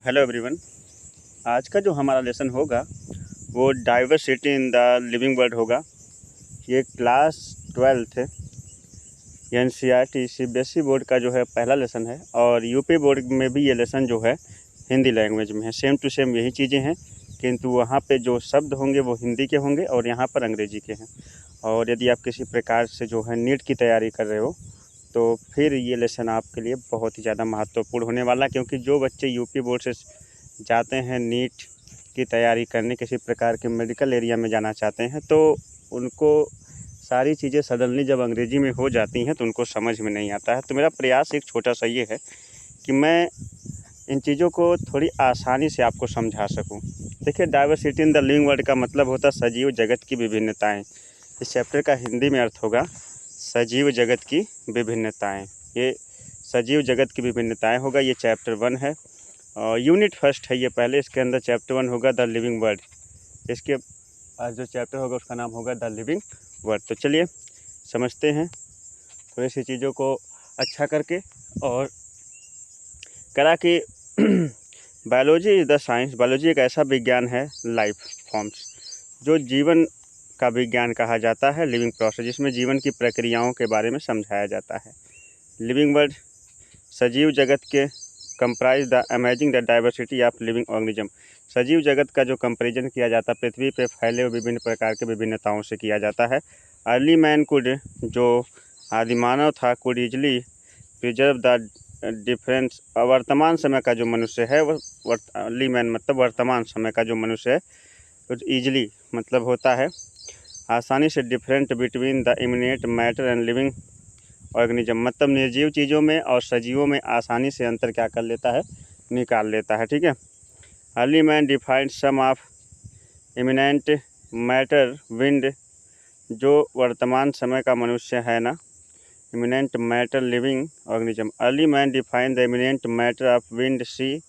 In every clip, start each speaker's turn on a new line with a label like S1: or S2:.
S1: Hello everyone. आज का जो हमारा लेसन होगा वो diversity in the living world होगा। ये class 12th NCERT CBSE board का जो है पहला लेसन है और यूपी बोर्ड में भी ये लेसन जो है हिंदी लैंग्वेज में है। सेम टू सेम यही चीज़ें हैं, किंतु वहाँ पे जो शब्द होंगे वो हिंदी के होंगे और यहाँ पर अंग्रेजी के हैं। और यदि आप किसी प्रकार से जो है नीट की तैयारी कर रहे हो तो फिर ये लेसन आपके लिए बहुत ही ज़्यादा महत्वपूर्ण होने वाला, क्योंकि जो बच्चे यूपी बोर्ड से जाते हैं नीट की तैयारी करने, किसी प्रकार के मेडिकल एरिया में जाना चाहते हैं, तो उनको सारी चीज़ें सडनली जब अंग्रेजी में हो जाती हैं तो उनको समझ में नहीं आता है। तो मेरा प्रयास एक छोटा सा ये है कि मैं इन चीज़ों को थोड़ी आसानी से आपको समझा सकूं। देखिए, diversity in the living world का मतलब होता है सजीव जगत की विभिन्नताएं। इस चैप्टर का हिंदी में अर्थ होगा सजीव जगत की विभिन्नताएं। ये सजीव जगत की विभिन्नताएं होगा, ये चैप्टर 1 है और यूनिट फर्स्ट है ये पहले। इसके अंदर चैप्टर 1 होगा द लिविंग वर्ल्ड। इसके जो चैप्टर होगा उसका नाम होगा द लिविंग वर्ल्ड। तो चलिए समझते हैं थोड़ी सी चीज़ों को अच्छा करके। और करा कि biology is the science. Biology एक ऐसा विज्ञान है, लाइफ फॉर्म्स, जो जीवन का विज्ञान कहा जाता है, लिविंग प्रोसेस, जिसमें जीवन की प्रक्रियाओं के बारे में समझाया जाता है। लिविंग वर्ल्ड सजीव जगत के comprise the amazing the diversity of living organism. सजीव जगत का जो कंपेरिजन किया जाता है पृथ्वी पे फैले हुए विभिन्न प्रकार के विभिन्नताओं से किया जाता है। अर्ली मैन कुड, जो आदिमानव था, could easily preserve the difference. वर्तमान समय का जो मनुष्य है वह अर्ली मैन मतलब वर्तमान समय का जो मनुष्य है, कुछ ईजिली मतलब होता है आसानी से, different between the imminent matter and living organism, मतलब निर्जीव चीज़ों में और सजीवों में आसानी से अंतर क्या कर लेता है, निकाल लेता है। ठीक है। Early man defined some of imminent matter wind, जो वर्तमान समय का मनुष्य है ना, imminent matter living organism. Early man define the imminent matter of wind sea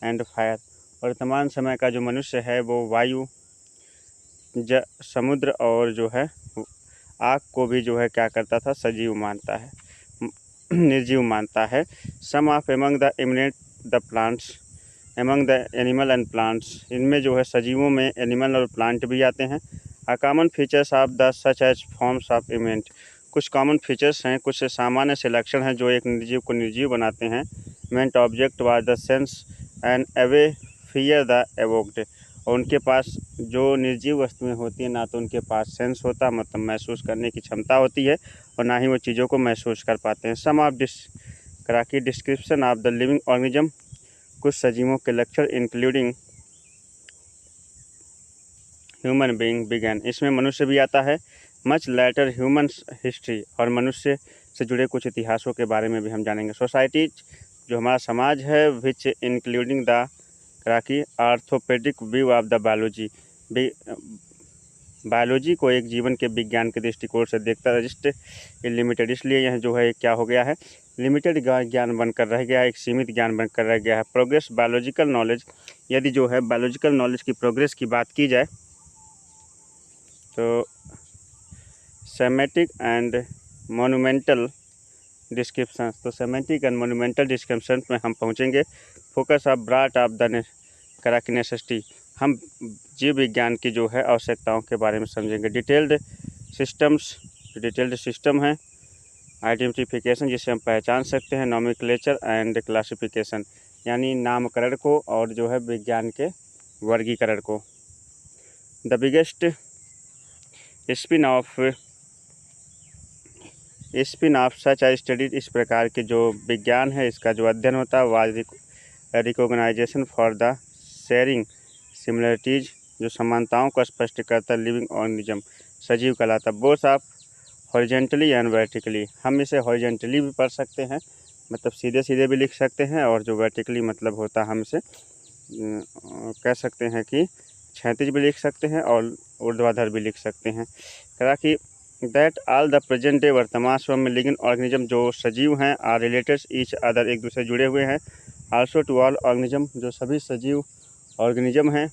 S1: and fire. वर्तमान समय का जो मनुष्य है वो वायु, समुद्र और जो है आग को भी जो है क्या करता था, सजीव मानता है, निर्जीव मानता है। Some of among the imminent the plants among the animal and plants, इनमें जो है सजीवों में एनिमल और प्लांट भी आते हैं। A common features of the such as forms of imminent, कुछ कॉमन फीचर्स हैं, कुछ सामान्य से लक्षण हैं जो एक निर्जीव को निर्जीव बनाते हैं। Meant object was the sense and away fear the evoked, और उनके पास जो निर्जीव वस्तुएं होती हैं ना तो उनके पास सेंस होता, मतलब महसूस करने की क्षमता होती है, और ना ही वो चीज़ों को महसूस कर पाते हैं। Some of description of the living organism, कुछ सजीवों के लक्षण इंक्लूडिंग ह्यूमन बीइंग बिगन, इसमें मनुष्य भी आता है। मच लेटर ह्यूमन हिस्ट्री, और मनुष्य से जुड़े कुछ इतिहासों के बारे में भी हम जानेंगे। सोसाइटीज, जो हमारा समाज है, विच इंक्लूडिंग द कराकी orthopaedic view of the biology, biology को एक जीवन के विज्ञान के दृष्टिकोण से देखता है। जस्ट लिमिटेड, इसलिए यह जो है क्या हो गया है, लिमिटेड ज्ञान बनकर रह गया है, एक सीमित ज्ञान बनकर रह गया है। प्रोग्रेस बायोलॉजिकल नॉलेज, यदि जो है बायोलॉजिकल नॉलेज की प्रोग्रेस की बात की जाए तो सेमेटिक एंड मोनूमेंटल डिस्क्रिप्शन, तो सेमेटिक एंड मोनूमेंटल डिस्क्रिप्शन में हम पहुंचेंगे। Focus of brought of the कराकी नेसेसिटी, हम जीव विज्ञान की जो है आवश्यकताओं के बारे में समझेंगे। डिटेल्ड सिस्टम्स, डिटेल्ड सिस्टम है। आइडेंटिफिकेशन, जिसे हम पहचान सकते हैं। नोमेनक्लेचर एंड क्लासिफिकेशन, यानी नामकरण को और जो है विज्ञान के वर्गीकरण को। The biggest spin of such I studied, इस प्रकार के जो विज्ञान है इसका जो अध्ययन होता है was recognisation for the sharing similarities, जो समानताओं को स्पष्ट करता है। लिविंग ऑर्गेनिज्म, सजीव कहलाता। Both of horizontally and vertically, हम इसे हॉरिजेंटली भी पढ़ सकते हैं, मतलब सीधे सीधे भी लिख सकते हैं, और जो वर्टिकली मतलब होता है हम इसे कह सकते हैं कि क्षैतिज भी लिख सकते हैं और ऊर्ध्वाधर भी लिख सकते हैं। कहा कि that all the present day, वर्तमान समय में लिविंग ऑर्गेनिज्म जो सजीव हैं, आर रिलेटेड ईच अदर, एक दूसरे जुड़े हुए हैं। आल्सो टू ऑल ऑर्गेनिज्म, जो सभी सजीव ऑर्गेनिज्म हैं,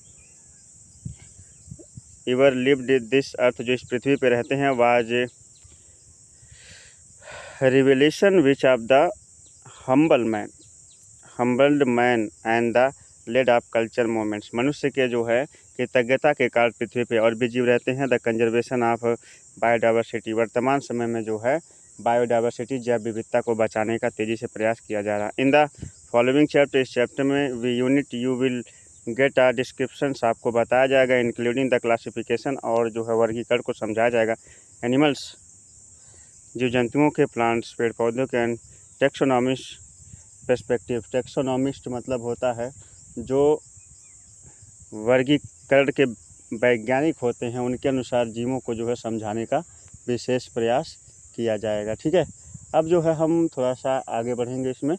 S1: एवर लिव्ड दिस अर्थ, जो इस पृथ्वी पे रहते हैं, was revelation which of the humbled man and the laid off culture movements, मनुष्य के जो है कृतज्ञता के कारण पृथ्वी पे और भी जीव रहते हैं। द कंजर्वेशन ऑफ बायोडाइवर्सिटी, वर्तमान समय में जो है बायोडाइवर्सिटी जैव विविधता को बचाने का तेज़ी से प्रयास किया जा रहा है। इन द फॉलोइंग चैप्टर, इस चैप्टर में we unit you will get a description, आपको बताया जाएगा इंक्लूडिंग द क्लासिफिकेशन, और जो है वर्गीकरण को समझाया जाएगा। एनिमल्स, जीव जंतुओं के, प्लांट्स पेड़ पौधों के, एंड टेक्सोनॉमिस्ट पर्सपेक्टिव, टेक्सोनॉमिस्ट मतलब होता है जो वर्गीकरण के वैज्ञानिक होते हैं, उनके अनुसार जीवों को जो है समझाने का विशेष प्रयास किया जाएगा। ठीक है, अब जो है हम थोड़ा सा आगे बढ़ेंगे इसमें,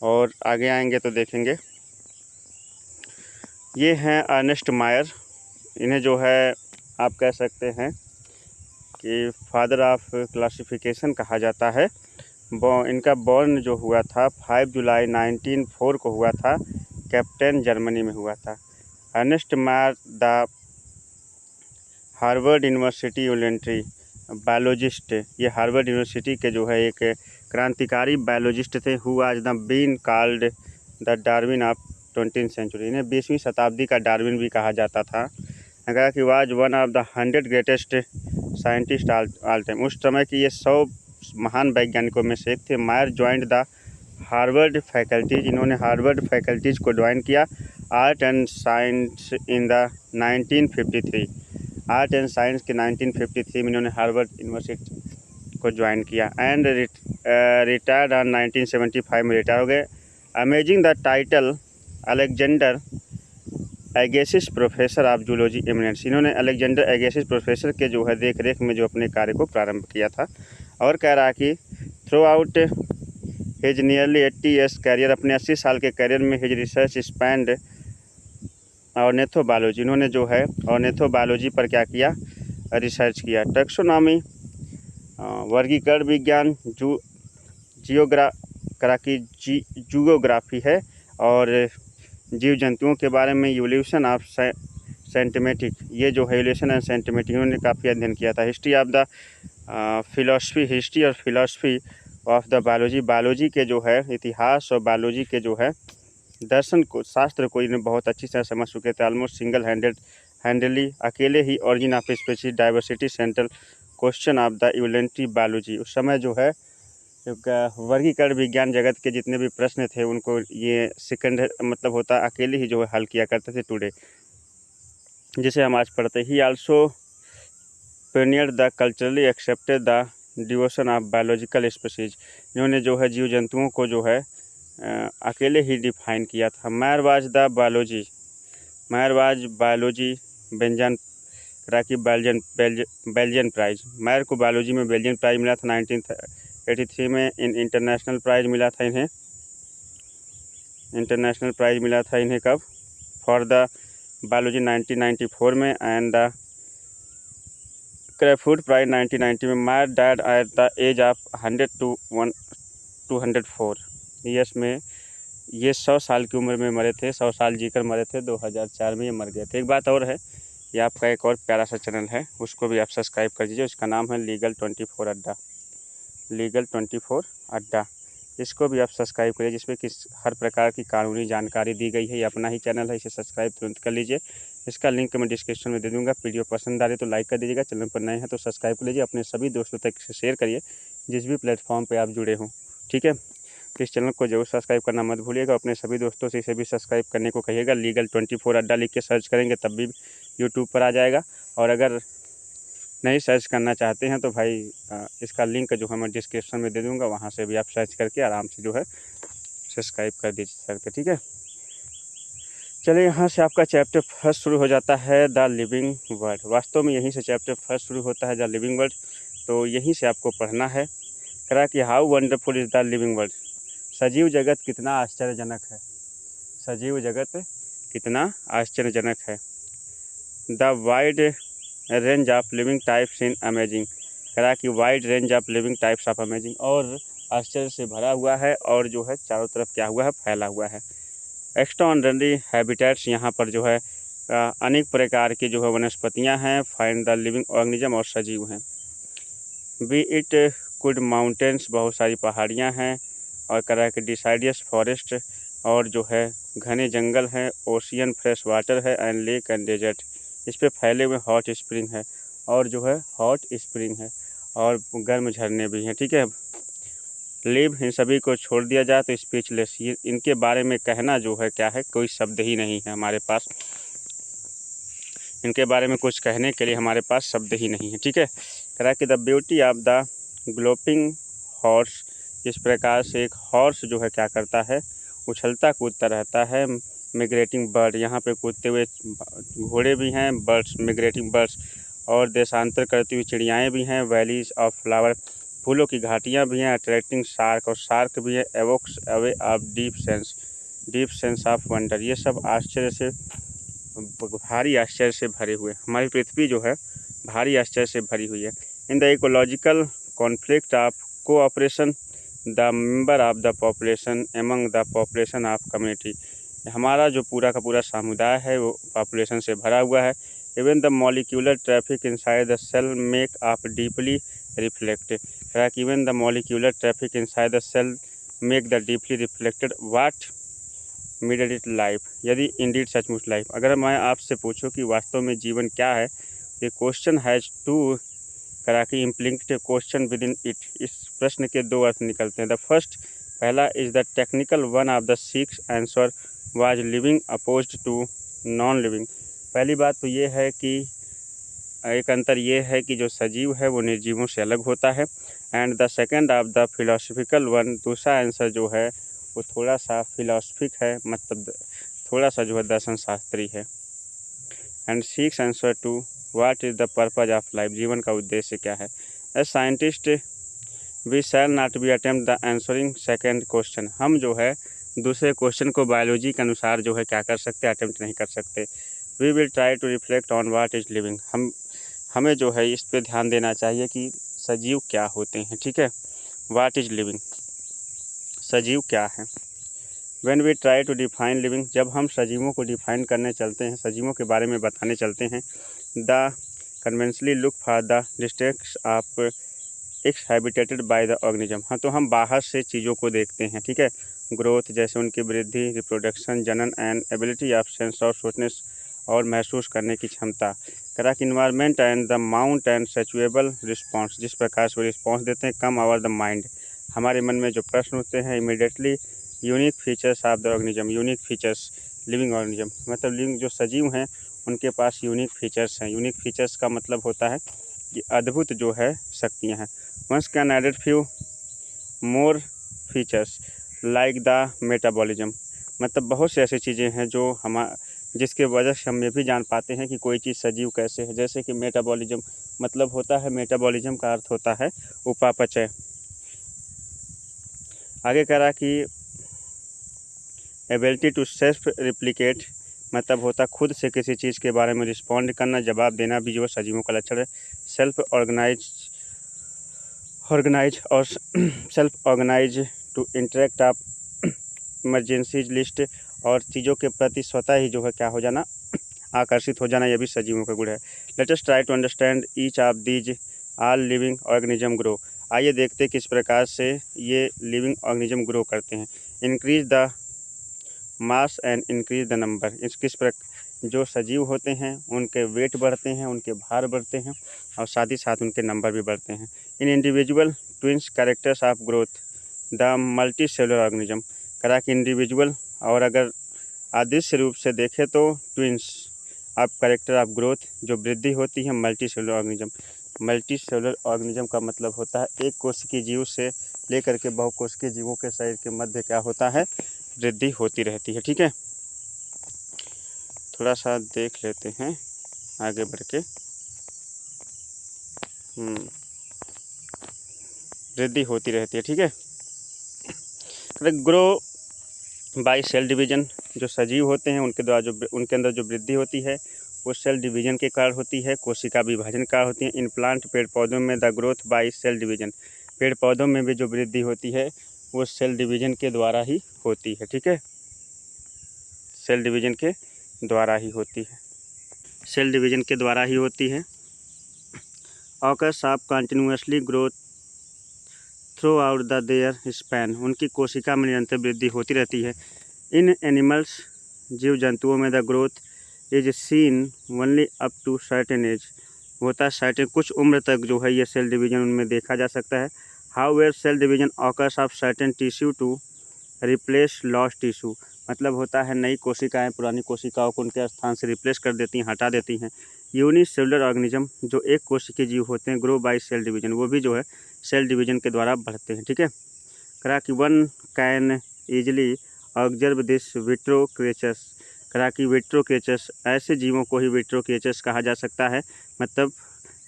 S1: और आगे आएंगे तो देखेंगे ये हैं अर्नेस्ट मायर। इन्हें जो है आप कह सकते हैं कि फादर ऑफ क्लासिफिकेशन कहा जाता है। इनका बॉर्न जो हुआ था 5 जुलाई 1904 को हुआ था, कैप्टन जर्मनी में हुआ था। Ernst Mayr the Harvard University voluntary biologist, ये हार्वर्ड यूनिवर्सिटी के जो है एक क्रांतिकारी बायोलॉजिस्ट थे। Who was the been called the Darwin of 20वीं सेंचुरी, इन्हें 20वीं शताब्दी का डार्विन भी कहा जाता था। कहा कि was one of the 100 greatest scientist all time, उस समय की ये 100 महान वैज्ञानिकों में से एक थे। Mayr joined the Harvard faculties, इन्होंने हार्वर्ड फैकल्टीज को ज्वाइन किया। Art and science in the 1953, art and science के 1953 में इन्होंने हार्वर्ड यूनिवर्सिटी को ज्वाइन किया। एंड रिटायर्ड ऑन 1975 में रिटायर हो गए। Amazing the title Alexander Agassiz professor of zoology eminence, इन्होंने अलेक्जेंडर एगेसिस प्रोफेसर के जो है देख रेख में जो अपने कार्य को प्रारंभ किया था। और कह रहा कि throughout his nearly 80 years career, अपने 80 साल के कैरियर में हिज रिसर्च स्पैंड ऑर्निथोबायोलॉजी, इन्होंने जो है ऑर्निथोबायोलॉजी पर क्या किया, रिसर्च किया। टैक्सोनॉमी वर्गीकरण विज्ञान, जियोग्राफी है, और जीव जंतुओं के बारे में इवोल्यूशन ऑफ सेंटिमेटिक, ये जो है इवोल्यूशन एंड सेंटिमेटिक इन्होंने काफ़ी अध्ययन किया था। History of the philosophy, history और philosophy of the biology, biology के जो है इतिहास और बायोलॉजी के जो है दर्शन को, शास्त्र को इन्हें बहुत अच्छी तरह समझ चुके थे। ऑलमोस्ट सिंगल हैंडली अकेले ही origin of species diversity central question of the evolutionary biology, उस समय जो है वर्गीकरण विज्ञान जगत के जितने भी प्रश्न थे उनको ये सेकंड मतलब होता अकेले ही जो है हल किया करते थे टुडे, जिसे हम आज पढ़ते ही। Also pioneer the culturally accepted the devotion of biological species, इन्होंने जो है जीव जंतुओं को जो है अकेले ही डिफाइन किया था। Mayr was the biology, Mayr was biology बेंजन राकी बेल्जियन प्राइज, मायर को बायोलॉजी में बेल्जियन प्राइज मिला था 1983 में। इंटरनेशनल प्राइज मिला था इन्हें, इंटरनेशनल प्राइज मिला था इन्हें कब, फॉर द बायोलॉजी 1994 में, एंड द क्रेफूड प्राइज 1990 में। Mayr died at the age of 100 to 204 years में, ये 100 साल की उम्र में मरे थे, 100 साल जीकर मरे थे। 2004 में ये मर गए थे। एक बात और है, ये आपका एक और प्यारा सा चैनल है, उसको भी आप सब्सक्राइब कर दीजिए, उसका नाम है लीगल 24 अड्डा, लीगल 24 अड्डा, इसको भी आप सब्सक्राइब करिए, जिसमें कि हर प्रकार की कानूनी जानकारी दी गई है। ये अपना ही चैनल है, इसे सब्सक्राइब तुरंत कर लीजिए। इसका लिंक मैं डिस्क्रिप्शन में दे दूँगा। वीडियो पसंद आ रही तो लाइक कर दीजिएगा, चैनल पर नए हैं तो सब्सक्राइब कर लीजिए, अपने सभी दोस्तों तक इसे शेयर करिए जिस भी प्लेटफॉर्म पर आप जुड़े हों। ठीक है, तो इस चैनल को जरूर सब्सक्राइब करना मत भूलिएगा। अपने सभी दोस्तों से इसे भी सब्सक्राइब करने को कहिएगा। लीगल 24 अड्डा लिख के सर्च करेंगे तब भी यूट्यूब पर आ जाएगा, और अगर नहीं सर्च करना चाहते हैं तो भाई इसका लिंक जो है मैं डिस्क्रिप्शन में दे दूंगा, वहाँ से भी आप सर्च करके आराम से जो है सब्सक्राइब कर दीजिए सकते। ठीक है, चलिए यहाँ से आपका चैप्टर फर्स्ट शुरू हो जाता है, द लिविंग वर्ल्ड। वास्तव में यहीं से चैप्टर फर्स्ट शुरू होता है, द लिविंग वर्ल्ड, तो यहीं से आपको पढ़ना है। करा कि how wonderful is the living world, सजीव जगत कितना आश्चर्यजनक है, सजीव जगत कितना आश्चर्यजनक है। The wide range of living types in amazing, करा कि wide range of living types of amazing, और आश्चर्य से भरा हुआ है, और जो है चारों तरफ क्या हुआ है, फैला हुआ है। एक्स्ट्राऑर्डिनरी हैबिटेट्स, यहाँ पर जो है अनेक प्रकार की जो है वनस्पतियाँ हैं। फाइंड द लिविंग ऑर्गेनिज्म, और सजीव हैं। बी इट कुड माउंटेन्स, बहुत सारी पहाड़ियाँ हैं। और करा कि डिसाइडियस फॉरेस्ट, और जो है घने जंगल हैं, ओशियन फ्रेश वाटर है एंड लेक एंड डेजर्ट। इस पे फैले हुए हॉट स्प्रिंग है और जो है हॉट स्प्रिंग है और गर्म झरने भी हैं, ठीक है। लिव इन सभी को छोड़ दिया जाए तो स्पीचलेस, ये इनके बारे में कहना जो है क्या है, कोई शब्द ही नहीं है हमारे पास, इनके बारे में कुछ कहने के लिए हमारे पास शब्द ही नहीं है, ठीक है। कह रहा है कि the beauty of the galloping horse, जिस प्रकार से एक हॉर्स जो है क्या करता है, उछलता कूदता रहता है। मिग्रेटिंग बर्ड, यहाँ पे कूदते हुए घोड़े भी हैं, बर्ड्स मिग्रेटिंग बर्ड्स, और देशांतर करती हुई चिड़ियाएँ भी हैं। वैलीज ऑफ फ्लावर, फूलों की घाटियाँ भी हैं। अट्रैक्टिंग शार्क, और शार्क भी है। Evokes away of deep sense of wonder, ये सब आश्चर्य से, भारी आश्चर्य से भरे हुए। हमारी पृथ्वी जो है भारी आश्चर्य से भरी हुई है। In the ecological conflict of cooperation the member of the population among the population of community, हमारा जो पूरा का पूरा समुदाय है वो पॉपुलेशन से भरा हुआ है। Even the molecular traffic inside the cell make of deeply reflect, even the molecular traffic inside the cell make the deeply reflected what minded it life, यदि इंडीड सचमुच लाइफ। अगर मैं आपसे पूछूं कि वास्तव में जीवन क्या है, ये क्वेश्चन हैज़ टू करा कि implicated question within it, इस प्रश्न के दो अर्थ निकलते हैं। द फर्स्ट, पहला, is the technical one of the six answer was living opposed to non living. पहली बात तो ये है कि एक अंतर ये है कि जो सजीव है वो निर्जीवों से अलग होता है। And the second of the philosophical one, दूसरा आंसर जो है वो थोड़ा सा फिलोसफिक है, मतलब थोड़ा सा जो है दर्शन शास्त्री है। And six answer to what is the purpose of life, जीवन का उद्देश्य क्या है। As scientist we shall not be attempt the answering second question, हम जो है दूसरे क्वेश्चन को बायोलॉजी के अनुसार जो है क्या कर सकते, अटेम्प्ट नहीं कर सकते। We will try to reflect on what is living, हमें जो है इस पे ध्यान देना चाहिए कि सजीव क्या होते हैं, ठीक है। व्हाट इज़ लिविंग, सजीव क्या है। When we try to define living, जब हम सजीवों को डिफाइन करने चलते हैं, सजीवों के बारे में बताने चलते हैं, the conventionally look for the districts of x हैबिटेटेड by the organism, हाँ तो हम बाहर से चीज़ों को देखते हैं, ठीक है। ग्रोथ, जैसे उनकी वृद्धि, रिप्रोडक्शन, जनन and ability of sense of सोचनेस, और महसूस करने की क्षमता। Correct environment and the mount and suitable response, जिस प्रकार से वो रिस्पॉन्स देते हैं, कम आवर द माइंड, हमारे मन में जो प्रश्न होते हैं। Immediately unique features of the organism, unique features living organism, मतलब लिविंग जो सजीव हैं उनके पास यूनिक फीचर्स हैं। यूनिक फीचर्स का मतलब होता है कि अद्भुत जो है शक्तियाँ हैं। Once can added few more features like the metabolism, मतलब बहुत सी ऐसी चीज़ें हैं जो जिसके वजह से हम ये भी जान पाते हैं कि कोई चीज़ सजीव कैसे है। जैसे कि मेटाबॉलिज्म मतलब होता है, मेटाबॉलिज्म का अर्थ होता है उपापचय। आगे कह रहा कि एबिलिटी टू सेल्फ रिप्लिकेट, मतलब होता खुद से किसी चीज़ के बारे में रिस्पॉन्ड करना, जवाब देना भी जो सजीवों का लक्षण है। सेल्फ ऑर्गेनाइज और self organise to interact of emergencies list, और चीज़ों के प्रति स्वतः ही जो है क्या हो जाना, आकर्षित हो जाना, यह भी सजीवों का गुण है। Let us try to understand each of these all living organism grow, आइए देखते किस प्रकार से ये लिविंग ऑर्गेनिज्म ग्रो करते हैं। Increase the mass and increase the number, इस किस प्रकार जो सजीव होते हैं उनके वेट बढ़ते हैं, उनके भार बढ़ते हैं, और साथ ही साथ उनके नंबर भी बढ़ते हैं। In individual twins characters of growth the multi cellular organism, करा कि इंडिविजुअल, और अगर अदृश्य रूप से देखें तो twins of character of growth, जो वृद्धि होती है multi cellular organism. Multi cellular organism का मतलब होता है एक कोशिकीय जीव से लेकर के बहुकोशिकीय जीवों के शरीर के मध्य क्या होता है, वृद्धि होती रहती है, ठीक है। थोड़ा सा देख लेते हैं आगे बढ़ के। वृद्धि होती रहती है, ठीक है। ग्रो बाय सेल डिवीजन, जो सजीव होते हैं उनके द्वारा जो उनके अंदर जो वृद्धि होती है वो सेल डिवीजन के कारण होती है, कोशिका विभाजन कारण होती है। इन प्लांट, पेड़ पौधों में the growth by cell division, पेड़ पौधों में भी जो वृद्धि होती है वो सेल डिवीजन के द्वारा ही होती है, ठीक है। सेल डिवीजन के द्वारा ही होती है, सेल डिवीजन के द्वारा ही होती है। Occurs of continuously growth throughout the their span, उनकी कोशिका में निरंतर वृद्धि होती रहती है। इन एनिमल्स जीव जंतुओं में the growth is seen only up to certain age, होता है सर्टेन कुछ उम्र तक जो है ये सेल डिवीजन उनमें देखा जा सकता है। However cell division occurs of certain tissue to replace lost tissue, मतलब होता है नई कोशिकाएं पुरानी कोशिकाओं को उनके स्थान से रिप्लेस कर देती हैं, हटा देती हैं। यूनिसेलुलर ऑर्गेनिज्म जो एक कोशिकीय जीव होते हैं, ग्रो बाय सेल डिवीजन, वो भी जो है सेल डिवीजन के द्वारा बढ़ते हैं। ठीक है, करा कि one can easily observe this vitro creatures, करा कि विट्रो क्रिएचर्स ऐसे जीवों को ही विट्रो क्रिएचर्स कहा जा सकता है, मतलब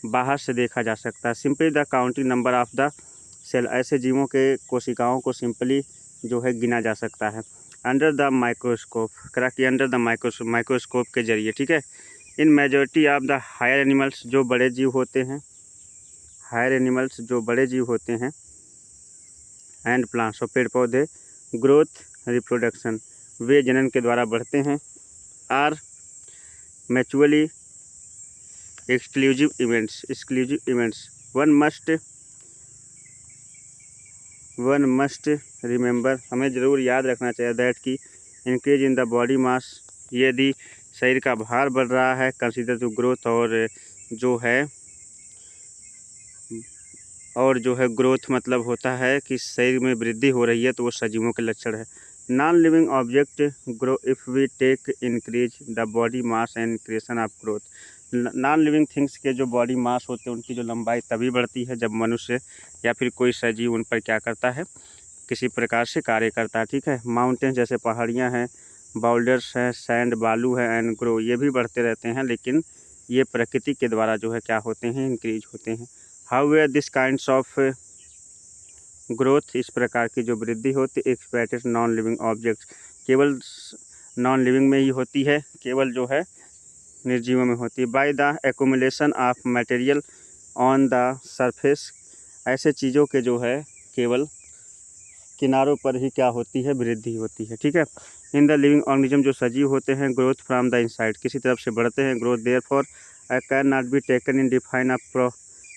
S1: बाहर से देखा जा सकता है। Simply the counting number of the cell, ऐसे जीवों के कोशिकाओं को सिंपली जो है गिना जा सकता है। अंडर द माइक्रोस्कोप, करा कि अंडर द माइक्रोस्कोप के जरिए। ठीक है, in majority of the higher animals जो बड़े जीव होते हैं, हायर एनिमल्स जो बड़े जीव होते हैं, एंड प्लांट्स और पेड़ पौधे, ग्रोथ रिप्रोडक्शन वे जनन के द्वारा बढ़ते हैं, are mutually exclusive events one must remember, हमें ज़रूर याद रखना चाहिए दैट कि increase in the body mass, यदि शरीर का भार बढ़ रहा है, कंसीडर टू ग्रोथ, और जो है ग्रोथ मतलब होता है कि शरीर में वृद्धि हो रही है, तो वो सजीवों के लक्षण है। Non living object grow if we take increase the body mass and creation of growth, non living things के जो बॉडी मास होते हैं उनकी जो लंबाई तभी बढ़ती है जब मनुष्य या फिर कोई सजीव उन पर क्या करता है, किसी प्रकार से कार्य करता है। ठीक है, माउंटेन जैसे पहाड़ियाँ हैं, बाउल्डर्स हैं, सैंड बालू है, एंड ग्रो ये भी बढ़ते रहते हैं, लेकिन ये प्रकृति के द्वारा जो है क्या होते हैं, इंक्रीज होते हैं। However this kinds of growth, इस प्रकार की जो वृद्धि होती है, एक्सपेक्टेड नॉन लिविंग ऑब्जेक्ट्स, केवल नॉन लिविंग में ही होती है, केवल जो है निर्जीवों में होती है। By the accumulation of material on the surface, ऐसे चीज़ों के जो है केवल किनारों पर ही क्या होती है, वृद्धि होती है। ठीक है, इन द लिविंग ऑर्गेनिज्म जो सजीव होते हैं, ग्रोथ फ्रॉम द इनसाइड, किसी तरफ से बढ़ते हैं, growth therefore I can not be taken in define a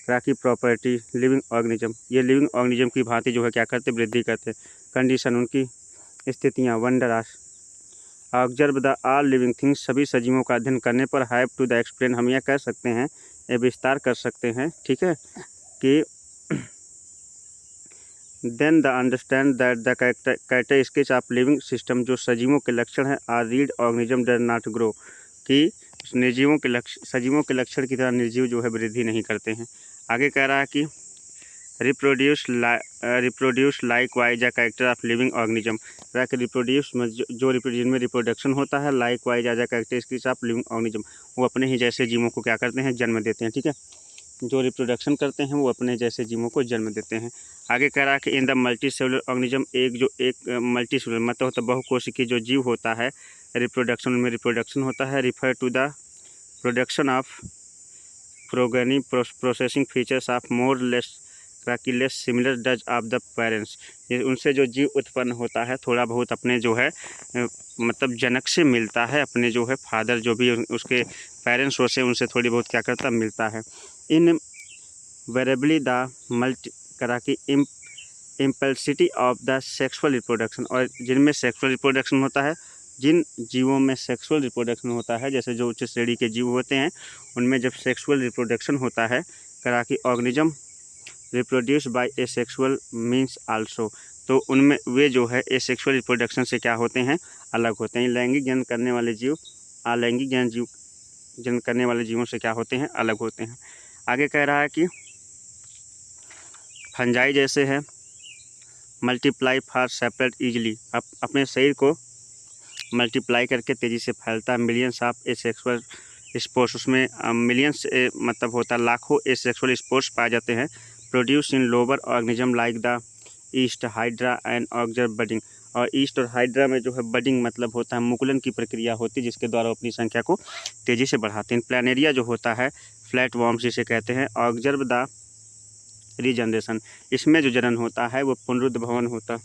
S1: key property living organism, ये लिविंग ऑर्गेनिज्म की भांति जो है क्या करते, वृद्धि करते। कंडीशन उनकी स्थितियाँ, wonder observe the all living things, सभी सजीवों का अध्ययन करने पर हैव टू द एक्सप्लेन, हम यह कह सकते हैं, ये विस्तार कर सकते हैं। ठीक है, कि then the understand that the characteristics of living system, जो सजीवों के लक्षण हैं, are read organism dare not grow, कि निर्जीवों के सजीवों के लक्षण की तरह निर्जीव जो है वृद्धि नहीं करते हैं। आगे कह रहा है कि reproduce likewise a character of living organism, reproduce में जो रिप्रोड्यूस में रिप्रोडक्शन होता है, likewise as a characteristics of living organism, वो अपने ही जैसे जीवों को क्या करते हैं, जन्म देते हैं। ठीक है, जो रिप्रोडक्शन करते हैं वो अपने जैसे जीवों को जन्म देते हैं। आगे कह रहा है कि in the multi cellular organism, एक मल्टी सेलुलर मतलब होता है बहुकोशिकीय जो जीव होता है, रिप्रोडक्शन में रिप्रोडक्शन होता है, refer to the production of progeny processing features of more less similar does of the parents, ये उनसे जो जीव उत्पन्न होता है थोड़ा बहुत अपने जो है मतलब जनक से मिलता है, अपने जो है फादर जो भी उसके पेरेंट्स होते हैं उनसे थोड़ी बहुत क्या करता मिलता है। इन वेरेबली द मल्टी करा की इम्पल्सिटी ऑफ द सेक्सुअल रिप्रोडक्शन, और जिनमें सेक्सुअल रिप्रोडक्शन होता है, जिन जीवों में सेक्सुअल रिप्रोडक्शन होता है, जैसे जो उच्च श्रेणी के जीव होते हैं उनमें जब सेक्सुअल रिप्रोडक्शन होता है, करा की organism reproduce by asexual means also, तो उनमें वे जो है एसेक्सुअल रिप्रोडक्शन से क्या होते हैं, अलग होते हैं। लैंगिक जनन करने वाले जीव अलैंगिक जनन करने वाले जीवों से क्या होते हैं, अलग होते हैं। आगे कह रहा है कि फंजाई जैसे है मल्टीप्लाई फॉर सेपरेट ईजिली, अपने शरीर को मल्टीप्लाई करके तेज़ी से फैलता है। मिलियंस ऑफ एसेक्सुअल स्पोर्स, उसमें मिलियंस मतलब होता है लाखों एसेक्सुअल स्पोर्स पाए जाते हैं। Produce in lower organism like the east hydra and observe budding, और ईस्ट और हाइड्रा में जो है बडिंग मतलब होता है मुकुलन की प्रक्रिया होती है, जिसके द्वारा अपनी संख्या को तेज़ी से बढ़ाते हैं। प्लानेरिया जो होता है फ्लैट वॉर्म्स जिसे कहते हैं। ऑब्जर्व द रीजनरेशन, इसमें जो जनन होता है वो पुनरुद्भवन होता,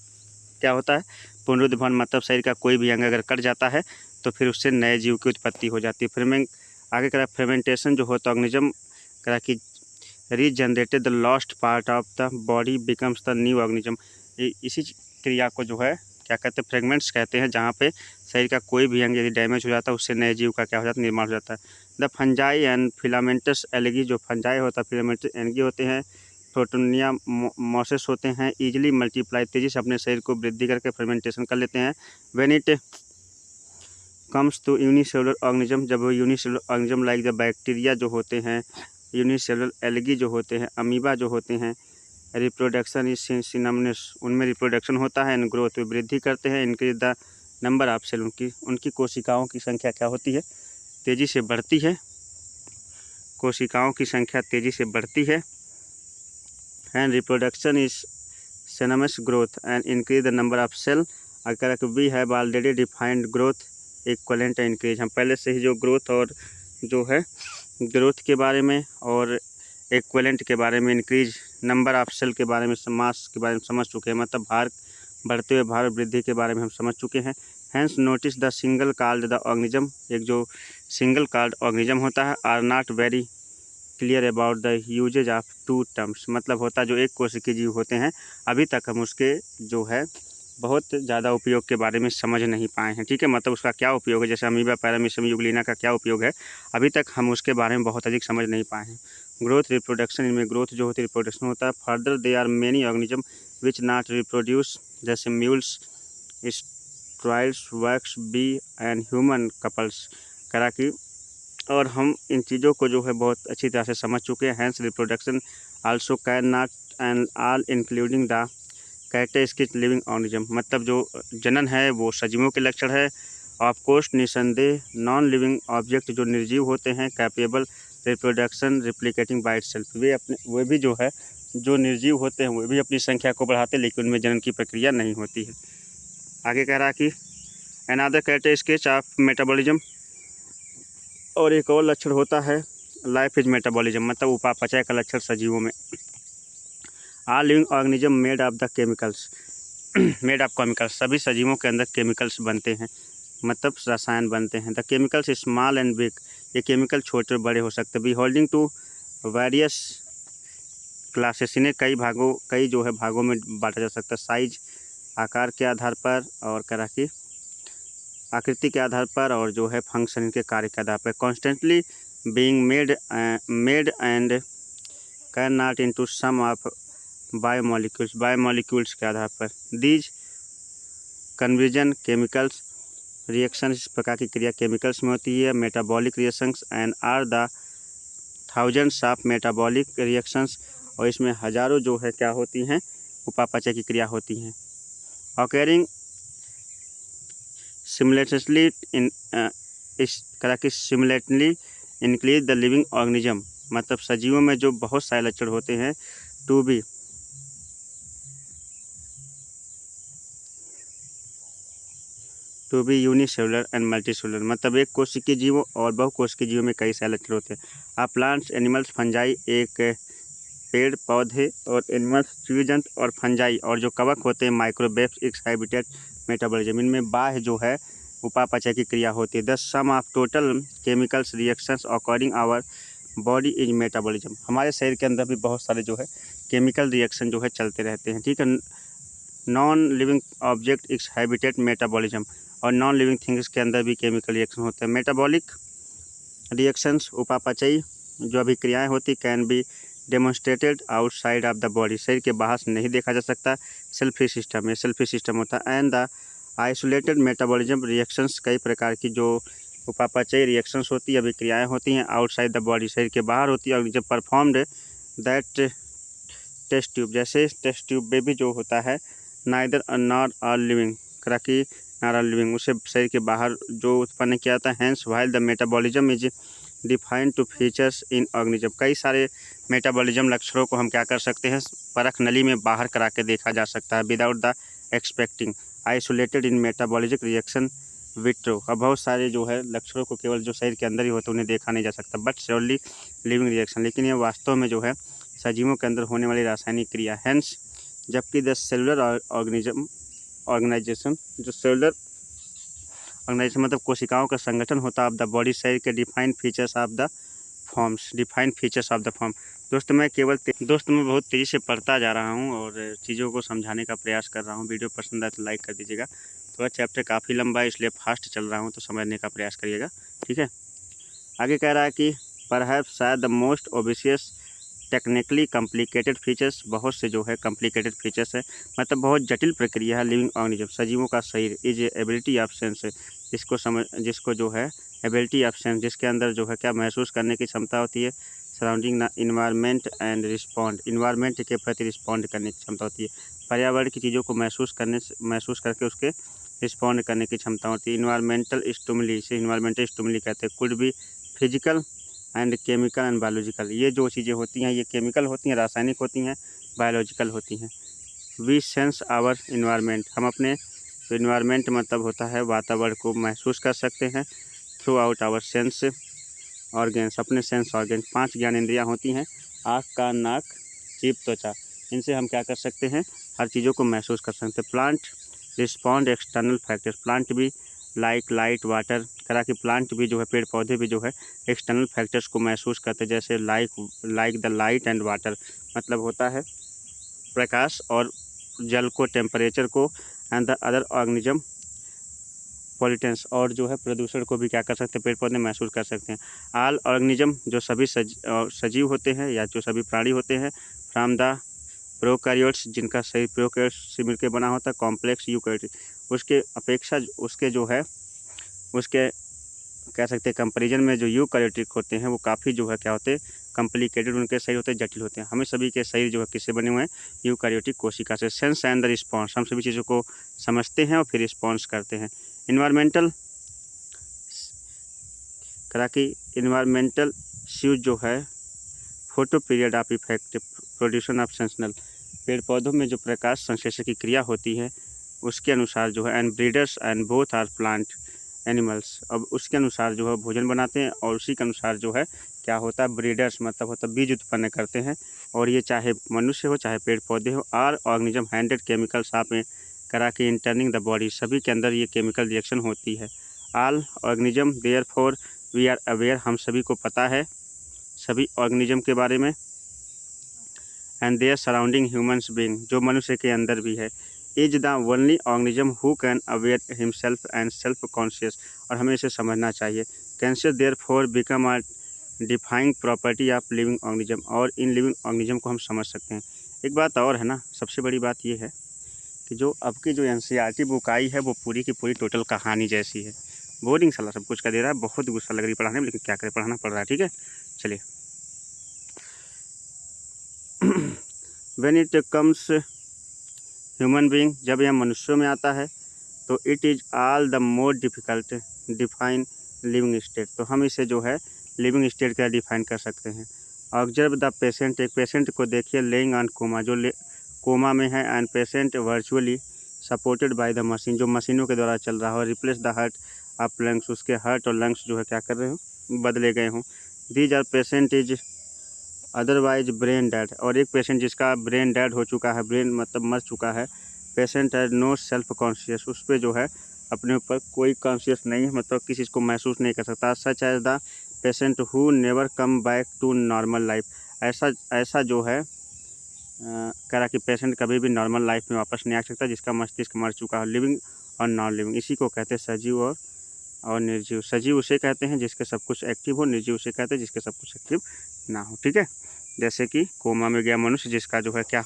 S1: क्या होता है, पुनरुद्भवन मतलब शरीर का कोई भी अंग अगर कट जाता है तो फिर उससे नए जीव की उत्पत्ति हो जाती है। आगे करा फेर्मेंटेशन जो होता है ऑर्गेनिज्म करा कि regenerated the lost part of the body becomes the new organism, इसी क्रिया को जो है क्या कहते हैं, फ्रेगमेंट्स कहते हैं, जहाँ पे शरीर का कोई भी अंग यदि डैमेज हो जाता है उससे नए जीव का क्या हो जाता है, निर्माण हो जाता है। The fungi and filamentous algae, जो फंजाई होता है, फिलामेंटस एलगी होते हैं, प्रोटोनिया मोसेस होते हैं, ईजिली मल्टीप्लाई, तेजी से अपने शरीर को वृद्धि करके फर्मेंटेशन कर लेते हैं। When it comes to unicellular organism, जब वो unicellular organism like the bacteria जो होते हैं, यूनिसेलुलर एलगी जो होते हैं, अमीबा जो होते हैं, रिप्रोडक्शन इज सिनोनिमस, उनमें रिप्रोडक्शन होता है, एंड ग्रोथ में वृद्धि करते हैं, increase the number of cell, उनकी कोशिकाओं की संख्या क्या होती है, तेज़ी से बढ़ती है, कोशिकाओं की संख्या तेज़ी से बढ़ती है, and reproduction is synonymous growth and increase the number of cell. अगर we have already defined growth equivalent increase, हम पहले से ही जो ग्रोथ और जो है ग्रोथ के बारे में और इक्वलेंट के बारे में, इंक्रीज नंबर ऑफ सेल के बारे में, मास के बारे में समझ चुके हैं, मतलब भार बढ़ते हुए भार वृद्धि के बारे में हम समझ चुके हैं। Hence notice the single called the organism, एक जो सिंगल कॉल्ड ऑर्गेनिज्म होता है, are not very clear about the usages of two terms, मतलब होता जो एक कोशिकीय जीव होते हैं, अभी तक हम उसके जो है बहुत ज़्यादा उपयोग के बारे में समझ नहीं पाए हैं। ठीक है, मतलब उसका क्या उपयोग है, जैसे अमीबा, पैरामीशियम, यूग्लिना का क्या उपयोग है, अभी तक हम उसके बारे में बहुत अधिक समझ नहीं पाए हैं। ग्रोथ रिप्रोडक्शन, इनमें ग्रोथ जो होती है रिप्रोडक्शन होता है। Further they are many organism which not reproduce, जैसे mules, steriles, wax, bee and human couples, करा की, और हम इन चीज़ों को जो है बहुत अच्छी तरह से समझ चुके हैं। Hence reproduction also can not and all including the characteristic living organism, मतलब जो जनन है वो सजीवों के लक्षण है। ऑफ कोर्स निसंदेह नॉन लिविंग ऑब्जेक्ट जो निर्जीव होते हैं, capable reproduction replicating by itself, वे भी जो है जो निर्जीव होते हैं वो भी अपनी संख्या को बढ़ाते हैं, लेकिन उनमें जनन की प्रक्रिया नहीं होती है। आगे कह रहा कि अनदर कैरेक्टरिस्टिक ऑफ मेटाबॉलिज्म, और एक और लक्षण होता है लाइफ इज मेटाबॉलिज्म, मतलब उपापचय का लक्षण सजीवों में। All living organism made of the chemicals, made of chemicals, सभी सजीवों के अंदर केमिकल्स बनते हैं, मतलब रसायन बनते हैं। The chemicals small and big, ये केमिकल छोटे और बड़े हो सकते हैं। Be holding to various classes, इन्हें कई जो है भागों में बांटा जा सकता है, साइज, आकार के आधार पर, और करा की आकृति के आधार पर, और जो है फंक्शन के कार्य के आधार पर। Constantly being made and can not into some of biomolecules के आधार पर। दीज कन्वर्जन केमिकल्स रिएक्शन, इस प्रकार की क्रिया केमिकल्स में होती है। Metabolic reactions and are the thousands of metabolic reactions, और इसमें हजारों जो है क्या होती हैं, उपापचय की क्रिया होती हैं। ऑकरिंग सिमुलेटली इन इस तरह की simultaneously increase the living organism, मतलब सजीवों में जो बहुत सारे लक्षण होते हैं। To be unicellular and multicellular, मतलब एक कोशिकीय जीवों और बहुकोशिकीय जीवों में कई सारे लक्षण होते हैं। आ प्लांट्स, एनिमल्स, फंजाई, एक पेड़ पौधे और एनिमल्स, जीव जंतु और फंजाई, और जो कवक होते हैं माइक्रोवेव्स, एक्सहाइबिटेट मेटाबॉलिज्म, इनमें बाह्य जो है उपापचय की क्रिया होती है। The sum of total chemicals reactions according our body is metabolism, हमारे शरीर के अंदर भी बहुत सारे जो है केमिकल रिएक्शन जो है चलते रहते हैं। ठीक है, नॉन लिविंग ऑब्जेक्ट एक्सहाइबिटेट मेटाबॉलिज्म, और नॉन लिविंग थिंग्स के अंदर भी केमिकल रिएक्शन होते हैं। मेटाबॉलिक रिएक्शंस, उपापचयी जो अभिक्रियाएँ होती, can be demonstrated outside of the body, शरीर के बाहर से नहीं देखा जा सकता। सेल्फी सिस्टम है, सेल्फी सिस्टम होता है। And the isolated metabolism reactions, कई प्रकार की जो उपापचयी रिएक्शंस होती है, अभिक्रियाएँ होती हैं आउटसाइड द बॉडी, शरीर के बाहर होती है, और जब परफॉर्म्ड दैट टेस्ट ट्यूब, जैसे टेस्ट ट्यूब में भी जो होता है नाइदर नॉट ऑल लिविंग, करा कि नॉट ऑल लिविंग, उसे शरीर के बाहर जो उत्पन्न किया जाता है। Hence while the metabolism is defined to features in organism, कई सारे मेटाबॉलिज्म लक्षणों को हम क्या कर सकते हैं, परख नली में बाहर करा के देखा जा सकता है। Without the expecting isolated in metabolic reaction vitro, अब बहुत सारे जो है लक्षणों को केवल जो शरीर के अंदर ही होते उन्हें देखा नहीं जा सकता, बट श्योरली लिविंग रिएक्शन, लेकिन ये वास्तव में जो है सजीवों के अंदर होने वाली रासायनिक क्रिया। हैंस जबकि द सेलुलर ऑर्गेनाइजेशन, जो सेलुलर ऑर्गेनाइजेशन मतलब कोशिकाओं का संगठन होता है ऑफ द बॉडी, शरीर के defined features of the forms, defined features of the form, दोस्त मैं बहुत तेज़ी से पढ़ता जा रहा हूँ और चीज़ों को समझाने का प्रयास कर रहा हूँ। वीडियो पसंद आए तो लाइक कर दीजिएगा। थोड़ा चैप्टर काफ़ी लंबा है इसलिए फास्ट चल रहा हूँ, तो समझने का प्रयास करिएगा, ठीक है। आगे कह रहा है कि परहैप्स शायद the most obvious technically complicated features, बहुत से जो है कॉम्प्लिकेटेड फीचर्स है, मतलब बहुत जटिल प्रक्रिया है लिविंग ऑर्गेनिज्म, सजीवों का शरीर, इज एबिलिटी ऑफ सेंस, जिसको जो है एबिलिटी ऑफ सेंस, जिसके अंदर जो है क्या महसूस करने की क्षमता होती है, surrounding environment and respond, environment के प्रति रिस्पॉन्ड करने की क्षमता होती है, पर्यावरण की चीज़ों को महसूस करके उसके रिस्पॉन्ड करने की क्षमता होती है। इन्वायरमेंटल स्टिमुली, इसे इन्वायरमेंटल स्टिमुली कहते हैं। Could be physical and chemical and biological, ये जो चीज़ें होती हैं ये केमिकल होती हैं, रासायनिक होती हैं, बायोलॉजिकल होती हैं। वी सेंस आवर इन्वायरमेंट, हम अपने इन्वायरमेंट मतलब होता है वातावरण को महसूस कर सकते हैं throughout our sense organs, अपने सेंस ऑर्गेन, 5 ज्ञान इंद्रियाँ होती हैं, आँख, कान, नाक, जीभ, त्वचा, इनसे हम क्या कर सकते हैं, हर चीज़ों को महसूस कर सकते हैं। Plant respond external factors, plant भी लाइक लाइट वाटर, करा कि प्लांट भी जो है, पेड़ पौधे भी जो है एक्सटर्नल फैक्टर्स को महसूस करते हैं, जैसे like the light and water, मतलब होता है प्रकाश और जल को, टेम्परेचर को, एंड द अदर ऑर्गेनिज्म पॉल्यूटेंस, और जो है प्रदूषण को भी क्या कर सकते हैं, पेड़ पौधे महसूस कर सकते हैं। ऑल ऑर्गेनिज्म, जो सभी सजीव होते हैं या जो सभी प्राणी होते हैं, फ्रॉम द प्रोकैरियोट्स, जिनका शरीर प्रोकैरियोट्स से मिलकर बना होता है, कॉम्प्लेक्स यूकैरियोट, उसके अपेक्षा उसके जो है उसके कह सकते हैं कंपैरिजन में जो यूकैरियोटिक होते हैं वो काफ़ी जो है क्या होते हैं, कॉम्प्लिकेटेड, उनके शरीर होते हैं जटिल होते हैं। हमें सभी के शरीर जो है किससे बने हुए हैं, यूकैरियोटिक कोशिका से। सेंस एंड द रिस्पॉन्स, हम सभी चीज़ों को समझते हैं और फिर रिस्पॉन्स करते हैं। इन्वायरमेंटल करा कि इन्वायरमेंटल स्यूज जो है photo period of effect production of seasonal, पेड़ पौधों में जो प्रकाश संश्लेषण की क्रिया होती है उसके अनुसार जो है, and breeders and both are plant animals, अब उसके अनुसार जो है भोजन बनाते हैं और उसी के अनुसार जो है क्या होता है, ब्रीडर्स मतलब होता है बीज उत्पन्न करते हैं, और ये चाहे मनुष्य हो चाहे पेड़ पौधे हो। आर ऑर्गेनिज्म हैंडेड केमिकल्स आप में करा के इंटर्निंग द बॉडी, सभी के अंदर ये केमिकल रिएक्शन होती है। All organism therefore we are aware, हम सभी को पता है सभी ऑर्गेनिज्म के बारे में, and their surrounding humans being, जो मनुष्य के अंदर भी है, is the only organism who can aware himself and self conscious, और हमें इसे समझना चाहिए। Conscious therefore become a defying property of living organism, और इन लिविंग ऑर्गेनिज्म को हम समझ सकते हैं। एक बात और है ना, सबसे बड़ी बात ये है कि जो अब की जो NCERT बुक आई है वो पूरी की पूरी टोटल कहानी जैसी है, बोरिंग साला सब कुछ का दे रहा है, बहुत गुस्सा लग रही पढ़ाने में, लेकिन क्या करें, पढ़ाना पड़ रहा है, ठीक है। चलिए when it comes human being, जब यह मनुष्यों में आता है तो it is all the more difficult define living state, तो हम इसे जो है लिविंग स्टेट का डिफाइन कर सकते हैं। ऑब्जर्व द पेशेंट, एक पेशेंट को देखिए, लेइंग ऑन कोमा, जो कोमा में है, and patient virtually supported by the machine, जो मशीनों के द्वारा चल रहा हो। Replace the heart of lungs, उसके हार्ट और लंग्स जो है क्या कर रहे हो, बदले गए हों। These are patient is otherwise brain dead, और एक पेशेंट जिसका ब्रेन डेड हो चुका है, ब्रेन मतलब मर चुका है, पेशेंट है नो सेल्फ कॉन्शियस, उस पर जो है अपने ऊपर कोई कॉन्शियस नहीं है, मतलब किसी चीज़ को महसूस नहीं कर सकता। Such as the patient who never come back to normal life, ऐसा जो है कह रहा कि पेशेंट कभी भी नॉर्मल लाइफ में वापस नहीं आ सकता जिसका मस्तिष्क मर चुका है। लिविंग और नॉन लिविंग, इसी को कहते हैं सजीव और निर्जीव। सजीव उसे कहते हैं जिसके सब कुछ एक्टिव हो, निर्जीव उसे कहते हैं जिसके सब कुछ एक्टिव ना हो, ठीक है। जैसे कि कोमा में गया मनुष्य जिसका जो है क्या,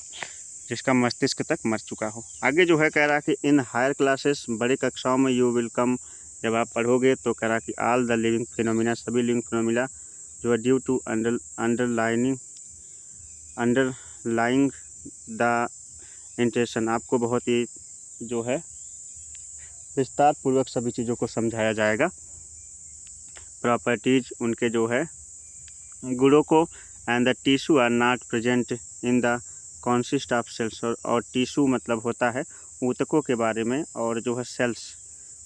S1: जिसका मस्तिष्क तक मर चुका हो। आगे जो है कह रहा कि इन हायर क्लासेस, बड़ी कक्षाओं में यू विल कम, जब आप पढ़ोगे तो कह रहा कि ऑल द लिविंग फिनोमिना, सभी लिविंग फिनोमिना जो है due to underlying the intention, आपको बहुत ही जो है विस्तार पूर्वक सभी चीज़ों को समझाया जाएगा। प्रॉपर्टीज, उनके जो है गुणों को, and the tissue are not present in the consist of cells, और टिश्यू मतलब होता है ऊतकों के बारे में, और जो है सेल्स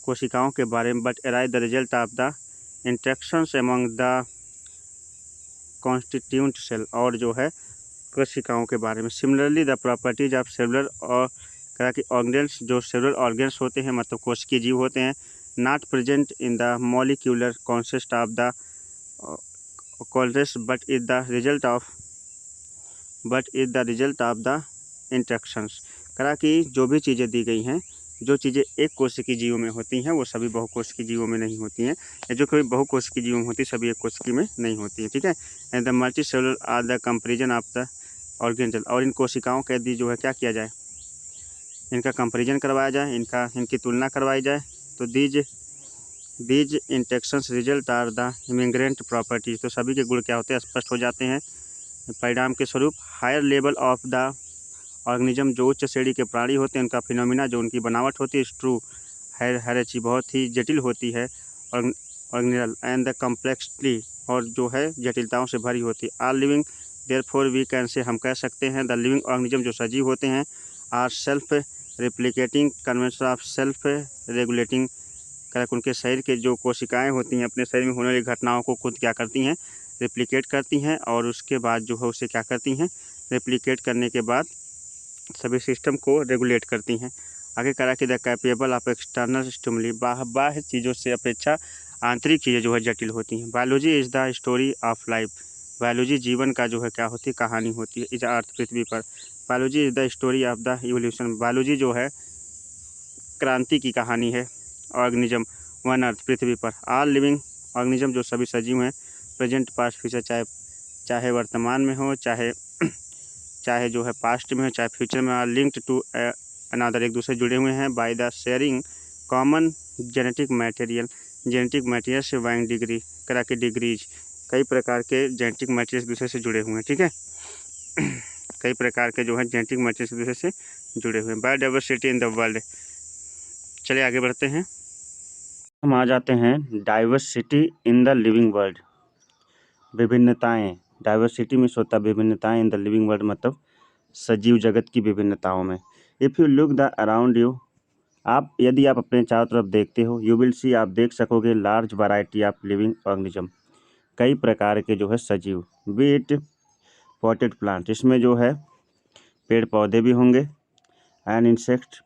S1: कोशिकाओं के बारे में, but arrive the result of the interactions among the constituent cell, और जो है कोशिकाओं के बारे में। Similarly the properties of cellular और कहा कि ऑर्गेन्स, जो सेलुलर ऑर्गेन्स होते हैं मतलब कोशिकीय जीव होते हैं, not present in the molecular consist of the cauldrons, but is the result of but is the result of the interactions. करा कि जो भी चीज़ें दी गई हैं, जो चीज़ें एक कोशिकीय जीवों में होती हैं वो सभी बहुकोशिकीय जीवों में नहीं होती हैं, या जो कोई बहुकोशिकीय जीवों में होती है सभी एक कोशिकीय में नहीं होती है। ठीक है। And the multi cellular are the comparison of the organismal. और इन कोशिकाओं के यदि जो है क्या किया जाए, इनका कंपेरिजन करवाया जाए, इनकी तुलना करवाई जाए, तो these interactions result are the immigrant properties. तो सभी के गुण क्या होते हैं, स्पष्ट हो जाते हैं। परिणाम के स्वरूप higher level of the organism, जो उच्च श्रेणी के प्राणी होते हैं उनका फिनोमिना, जो उनकी बनावट होती है, इज ट्रू हर चीज़ बहुत ही जटिल होती है, ऑर्गेनिजल एंड द कम्प्लेक्सली, और जो है जटिलताओं से भरी होती है। Are living therefore we can say, हम कह सकते हैं द लिविंग ऑर्गेनिज्म, जो सजीव होते हैं, are self replicating convention of self regulating. उनके शरीर के जो कोशिकाएं होती हैं अपने शरीर में होने वाली घटनाओं को खुद क्या करती हैं, रिप्लिकेट करती हैं, और उसके बाद जो है उसे क्या करती हैं, रिप्लिकेट करने के बाद सभी सिस्टम को रेगुलेट करती हैं। आगे करा कि the capable of external stimuli, बाह्य चीज़ों से अपेक्षा आंतरिक चीज़ें जो है जटिल होती हैं। Biology is the story of life, biology जीवन का जो है क्या होती है, कहानी होती है। इस अर्थ पृथ्वी पर biology is the story of the evolution, biology जो है क्रांति की कहानी है। ऑर्गेनिज्म वन अर्थ पृथ्वी पर, ऑल लिविंग ऑर्गेनिज्म, जो सभी सजीव हैं, प्रेजेंट पास्ट फ्यूचर, चाहे वर्तमान में हो, चाहे जो है पास्ट में हो, चाहे फ्यूचर में, आर लिंक्ड टू अनदर, एक दूसरे जुड़े हुए हैं, by the sharing common genetic material से वाइंग डिग्री करा के डिग्रीज, कई प्रकार के जेनेटिक मटेरियल एक दूसरे से जुड़े हुए हैं। ठीक है। कई प्रकार के जो है जेनेटिक मटेरियल एक दूसरे से जुड़े हुए हैं। Biodiversity in the world. चलिए आगे बढ़ते हैं, हम आ जाते हैं diversity in the living world. विभिन्नताएं, डाइवर्सिटी में होता विभिन्नताएं, इन द लिविंग वर्ल्ड मतलब सजीव जगत की विभिन्नताओं में। If you look the around you, यदि आप अपने चारों तरफ देखते हो, यू विल सी, आप देख सकोगे, large variety of living organism, कई प्रकार के जो है सजीव। बी इट पॉटेड प्लांट, इसमें जो है पेड़ पौधे भी होंगे, एंड इंसेक्ट,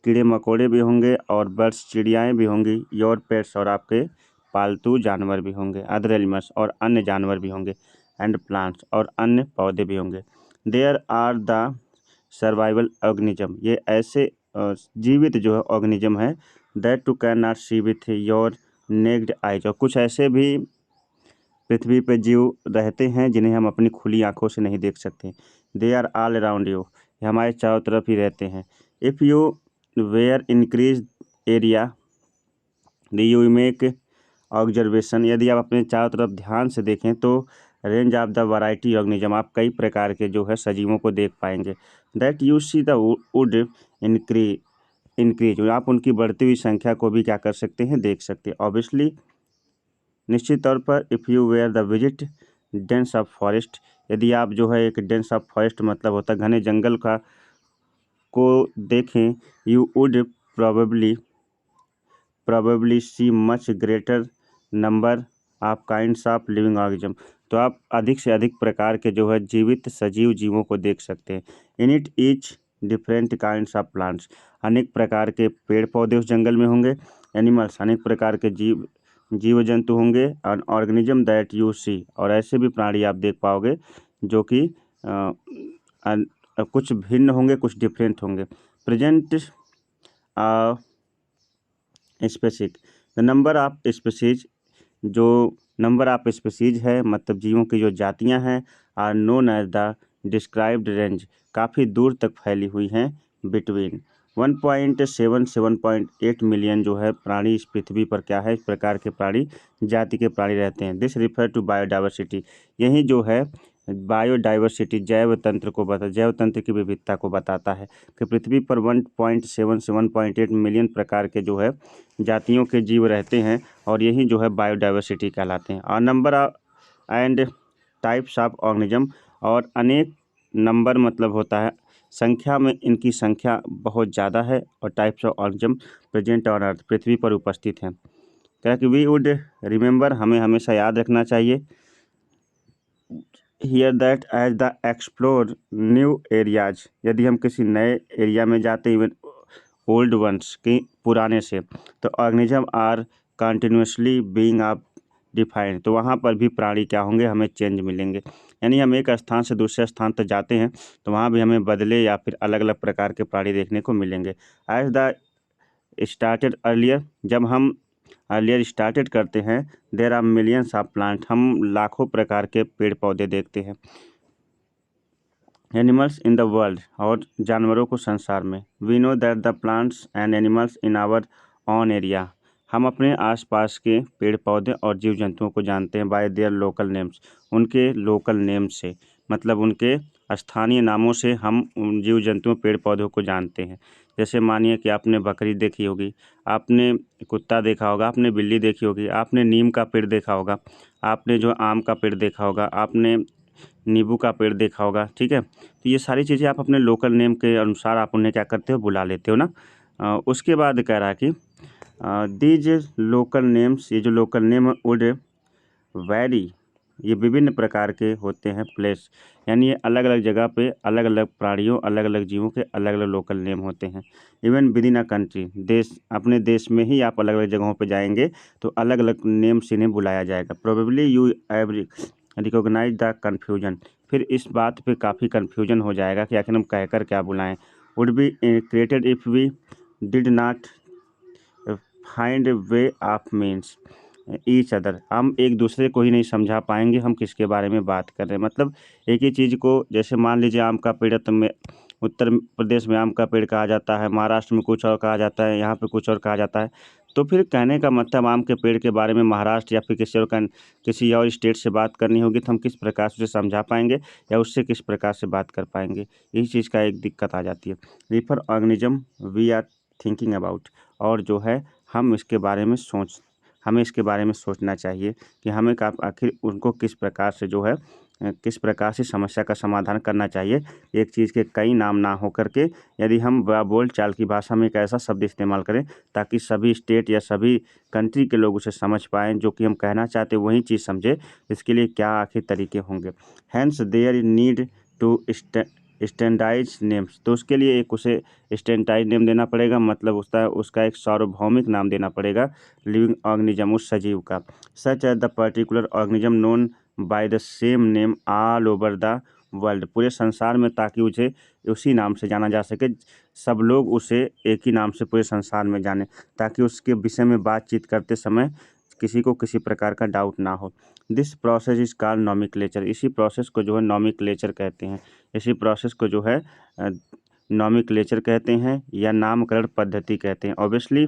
S1: कीड़े मकोड़े भी होंगे, और बर्ड्स, चिड़ियाएँ भी होंगी, योर पेट्स, और आपके पालतू जानवर भी होंगे, अदर एनिमल्स, और अन्य जानवर भी होंगे, एंड प्लांट्स, और अन्य पौधे भी होंगे। There are the survival organism, ये ऐसे जीवित जो है ऑर्गेनिज्म है, that too can not see with your naked eyes, और कुछ ऐसे भी पृथ्वी पर जीव रहते हैं जिन्हें हम अपनी खुली आंखों से नहीं देख सकते। They are all around you, ये हमारे चारों तरफ ही रहते हैं। If you were increase area you make observation, यदि आप अपने चारों तरफ ध्यान से देखें तो range of the variety organism, आप कई प्रकार के जो है सजीवों को देख पाएंगे। That you see the wood increase, आप उनकी बढ़ती हुई संख्या को भी क्या कर सकते हैं, देख सकते हैं। ऑब्वियसली, निश्चित तौर पर, if you were the visit dense of forest, यदि आप जो है एक डेंस ऑफ फॉरेस्ट मतलब होता है घने जंगल को देखें, you would probably see much greater number of kinds of living organism, तो आप अधिक से अधिक प्रकार के जो है जीवित सजीव जीवों को देख सकते हैं। In it each different kinds of plants, अनेक प्रकार के पेड़ पौधे उस जंगल में होंगे। एनिमल्स, अनेक प्रकार के जीव जंतु होंगे। और ऑर्गेनिज्म दैट यू सी, और ऐसे भी प्राणी आप देख पाओगे जो कि कुछ भिन्न होंगे, कुछ डिफरेंट होंगे। Present specific, the number of species, जो नंबर ऑफ स्पीसीज है मतलब जीवों की जो जातियां हैं, are known as the described range, काफ़ी दूर तक फैली हुई हैं। बिटवीन 1.7 7.8 मिलियन जो है प्राणी इस पृथ्वी पर क्या है, इस प्रकार के प्राणी जाति के प्राणी रहते हैं। दिस रिफर टू बायोडाइवर्सिटी, यही जो है बायोडाइवर्सिटी जैव तंत्र की विविधता को बताता है कि पृथ्वी पर 1.7 से 1.8 मिलियन प्रकार के जो है जातियों के जीव रहते हैं, और यही जो है बायोडाइवर्सिटी कहलाते हैं। और number and types of organism, और अनेक नंबर मतलब होता है संख्या में, इनकी संख्या बहुत ज़्यादा है, और types of organism present on earth, पृथ्वी पर उपस्थित हैं। क्या कि वी वुड रिमेंबर, हमें हमेशा याद रखना चाहिए, here that as the explore new areas, यदि हम किसी नए एरिया में जाते इवन ओल्ड वंस के पुराने से, तो organism are continuously being of defined, तो वहाँ पर भी प्राणी क्या होंगे, हमें चेंज मिलेंगे। यानी हम एक स्थान से दूसरे स्थान तक जाते हैं तो वहाँ भी हमें बदले या फिर अलग अलग प्रकार के प्राणी देखने को मिलेंगे। एज द स्टार्टेड अर्लियर, जब हम अर्लियर स्टार्टेड करते हैं, there are millions of plant, हम लाखों प्रकार के पेड़ पौधे देखते हैं। एनिमल्स इन द वर्ल्ड, और जानवरों को संसार में। We know that the plants and animals in our on area, हम अपने आसपास के पेड़ पौधे और जीव जंतुओं को जानते हैं बाय देयर लोकल नेम्स, उनके लोकल नेम से, मतलब उनके स्थानीय नामों से हम उन जीव जंतुओं पेड़ पौधों को जानते हैं। जैसे मानिए कि आपने बकरी देखी होगी, आपने कुत्ता देखा होगा, आपने बिल्ली देखी होगी, आपने नीम का पेड़ देखा होगा, आपने जो आम का पेड़ देखा होगा, आपने नींबू का पेड़ देखा होगा, ठीक है। तो ये सारी चीज़ें आप अपने लोकल नेम के अनुसार आप उन्हें क्या करते हो, बुला लेते हो ना। उसके बाद कह रहा है कि दीज लोकल नेम्स, ये जो लोकल नेम वुड वैरी, ये विभिन्न प्रकार के होते हैं प्लेस, यानी ये अलग अलग जगह पे अलग अलग प्राणियों, अलग अलग जीवों के अलग अलग लोकल नेम होते हैं। Even with in a country, देश, अपने देश में ही आप अलग अलग जगहों पे जाएंगे तो अलग अलग नेम से इन्हें बुलाया जाएगा। Probably you have recognise the confusion, फिर इस बात पे काफ़ी कन्फ्यूजन हो जाएगा कि आखिर हम कहकर क्या बुलाएं। Would be created if we did not find way of means each other, हम एक दूसरे को ही नहीं समझा पाएंगे हम किसके बारे में बात कर रहे हैं। मतलब एक ही चीज़ को, जैसे मान लीजिए आम का पेड़ है तो में उत्तर प्रदेश में आम का पेड़ कहा जाता है, महाराष्ट्र में कुछ और कहा जाता है, यहाँ पे कुछ और कहा जाता है। तो फिर कहने का मतलब आम के पेड़ के बारे में महाराष्ट्र या फिर किसी और स्टेट से बात करनी होगी तो हम किस प्रकार से उसे समझा पाएंगे या उससे किस प्रकार से बात कर पाएंगे, इस चीज़ का एक दिक्कत आ जाती है। Refer organism we are thinking about, और जो है हमें इसके बारे में सोचना चाहिए कि हमें आखिर उनको किस प्रकार से जो है किस प्रकार से समस्या का समाधान करना चाहिए। एक चीज़ के कई नाम ना हो करके यदि हम बोल चाल की भाषा में एक ऐसा शब्द इस्तेमाल करें ताकि सभी स्टेट या सभी कंट्री के लोग उसे समझ पाएँ, जो कि हम कहना चाहते हैं वही चीज़ समझे, इसके लिए क्या आखिर तरीके होंगे। Hence there need to standardise names, तो उसके लिए एक उसे स्टैंडर्डाइज नेम देना पड़ेगा, मतलब उसका एक सार्वभौमिक नाम देना पड़ेगा लिविंग ऑर्गेनिज्म, उस सजीव का। Such as the particular organism known by the same name all over the world, पूरे संसार में, ताकि उसे उसी नाम से जाना जा सके, सब लोग उसे एक ही नाम से पूरे संसार में जाने, ताकि उसके विषय में बातचीत करते समय किसी को किसी प्रकार का डाउट ना हो। This process is called nomenclature, इसी प्रोसेस को जो है नॉमिक्लेचर कहते हैं, इसी प्रोसेस को जो है नॉमिक्लेचर कहते हैं या नामकरण पद्धति कहते हैं। ऑब्वियसली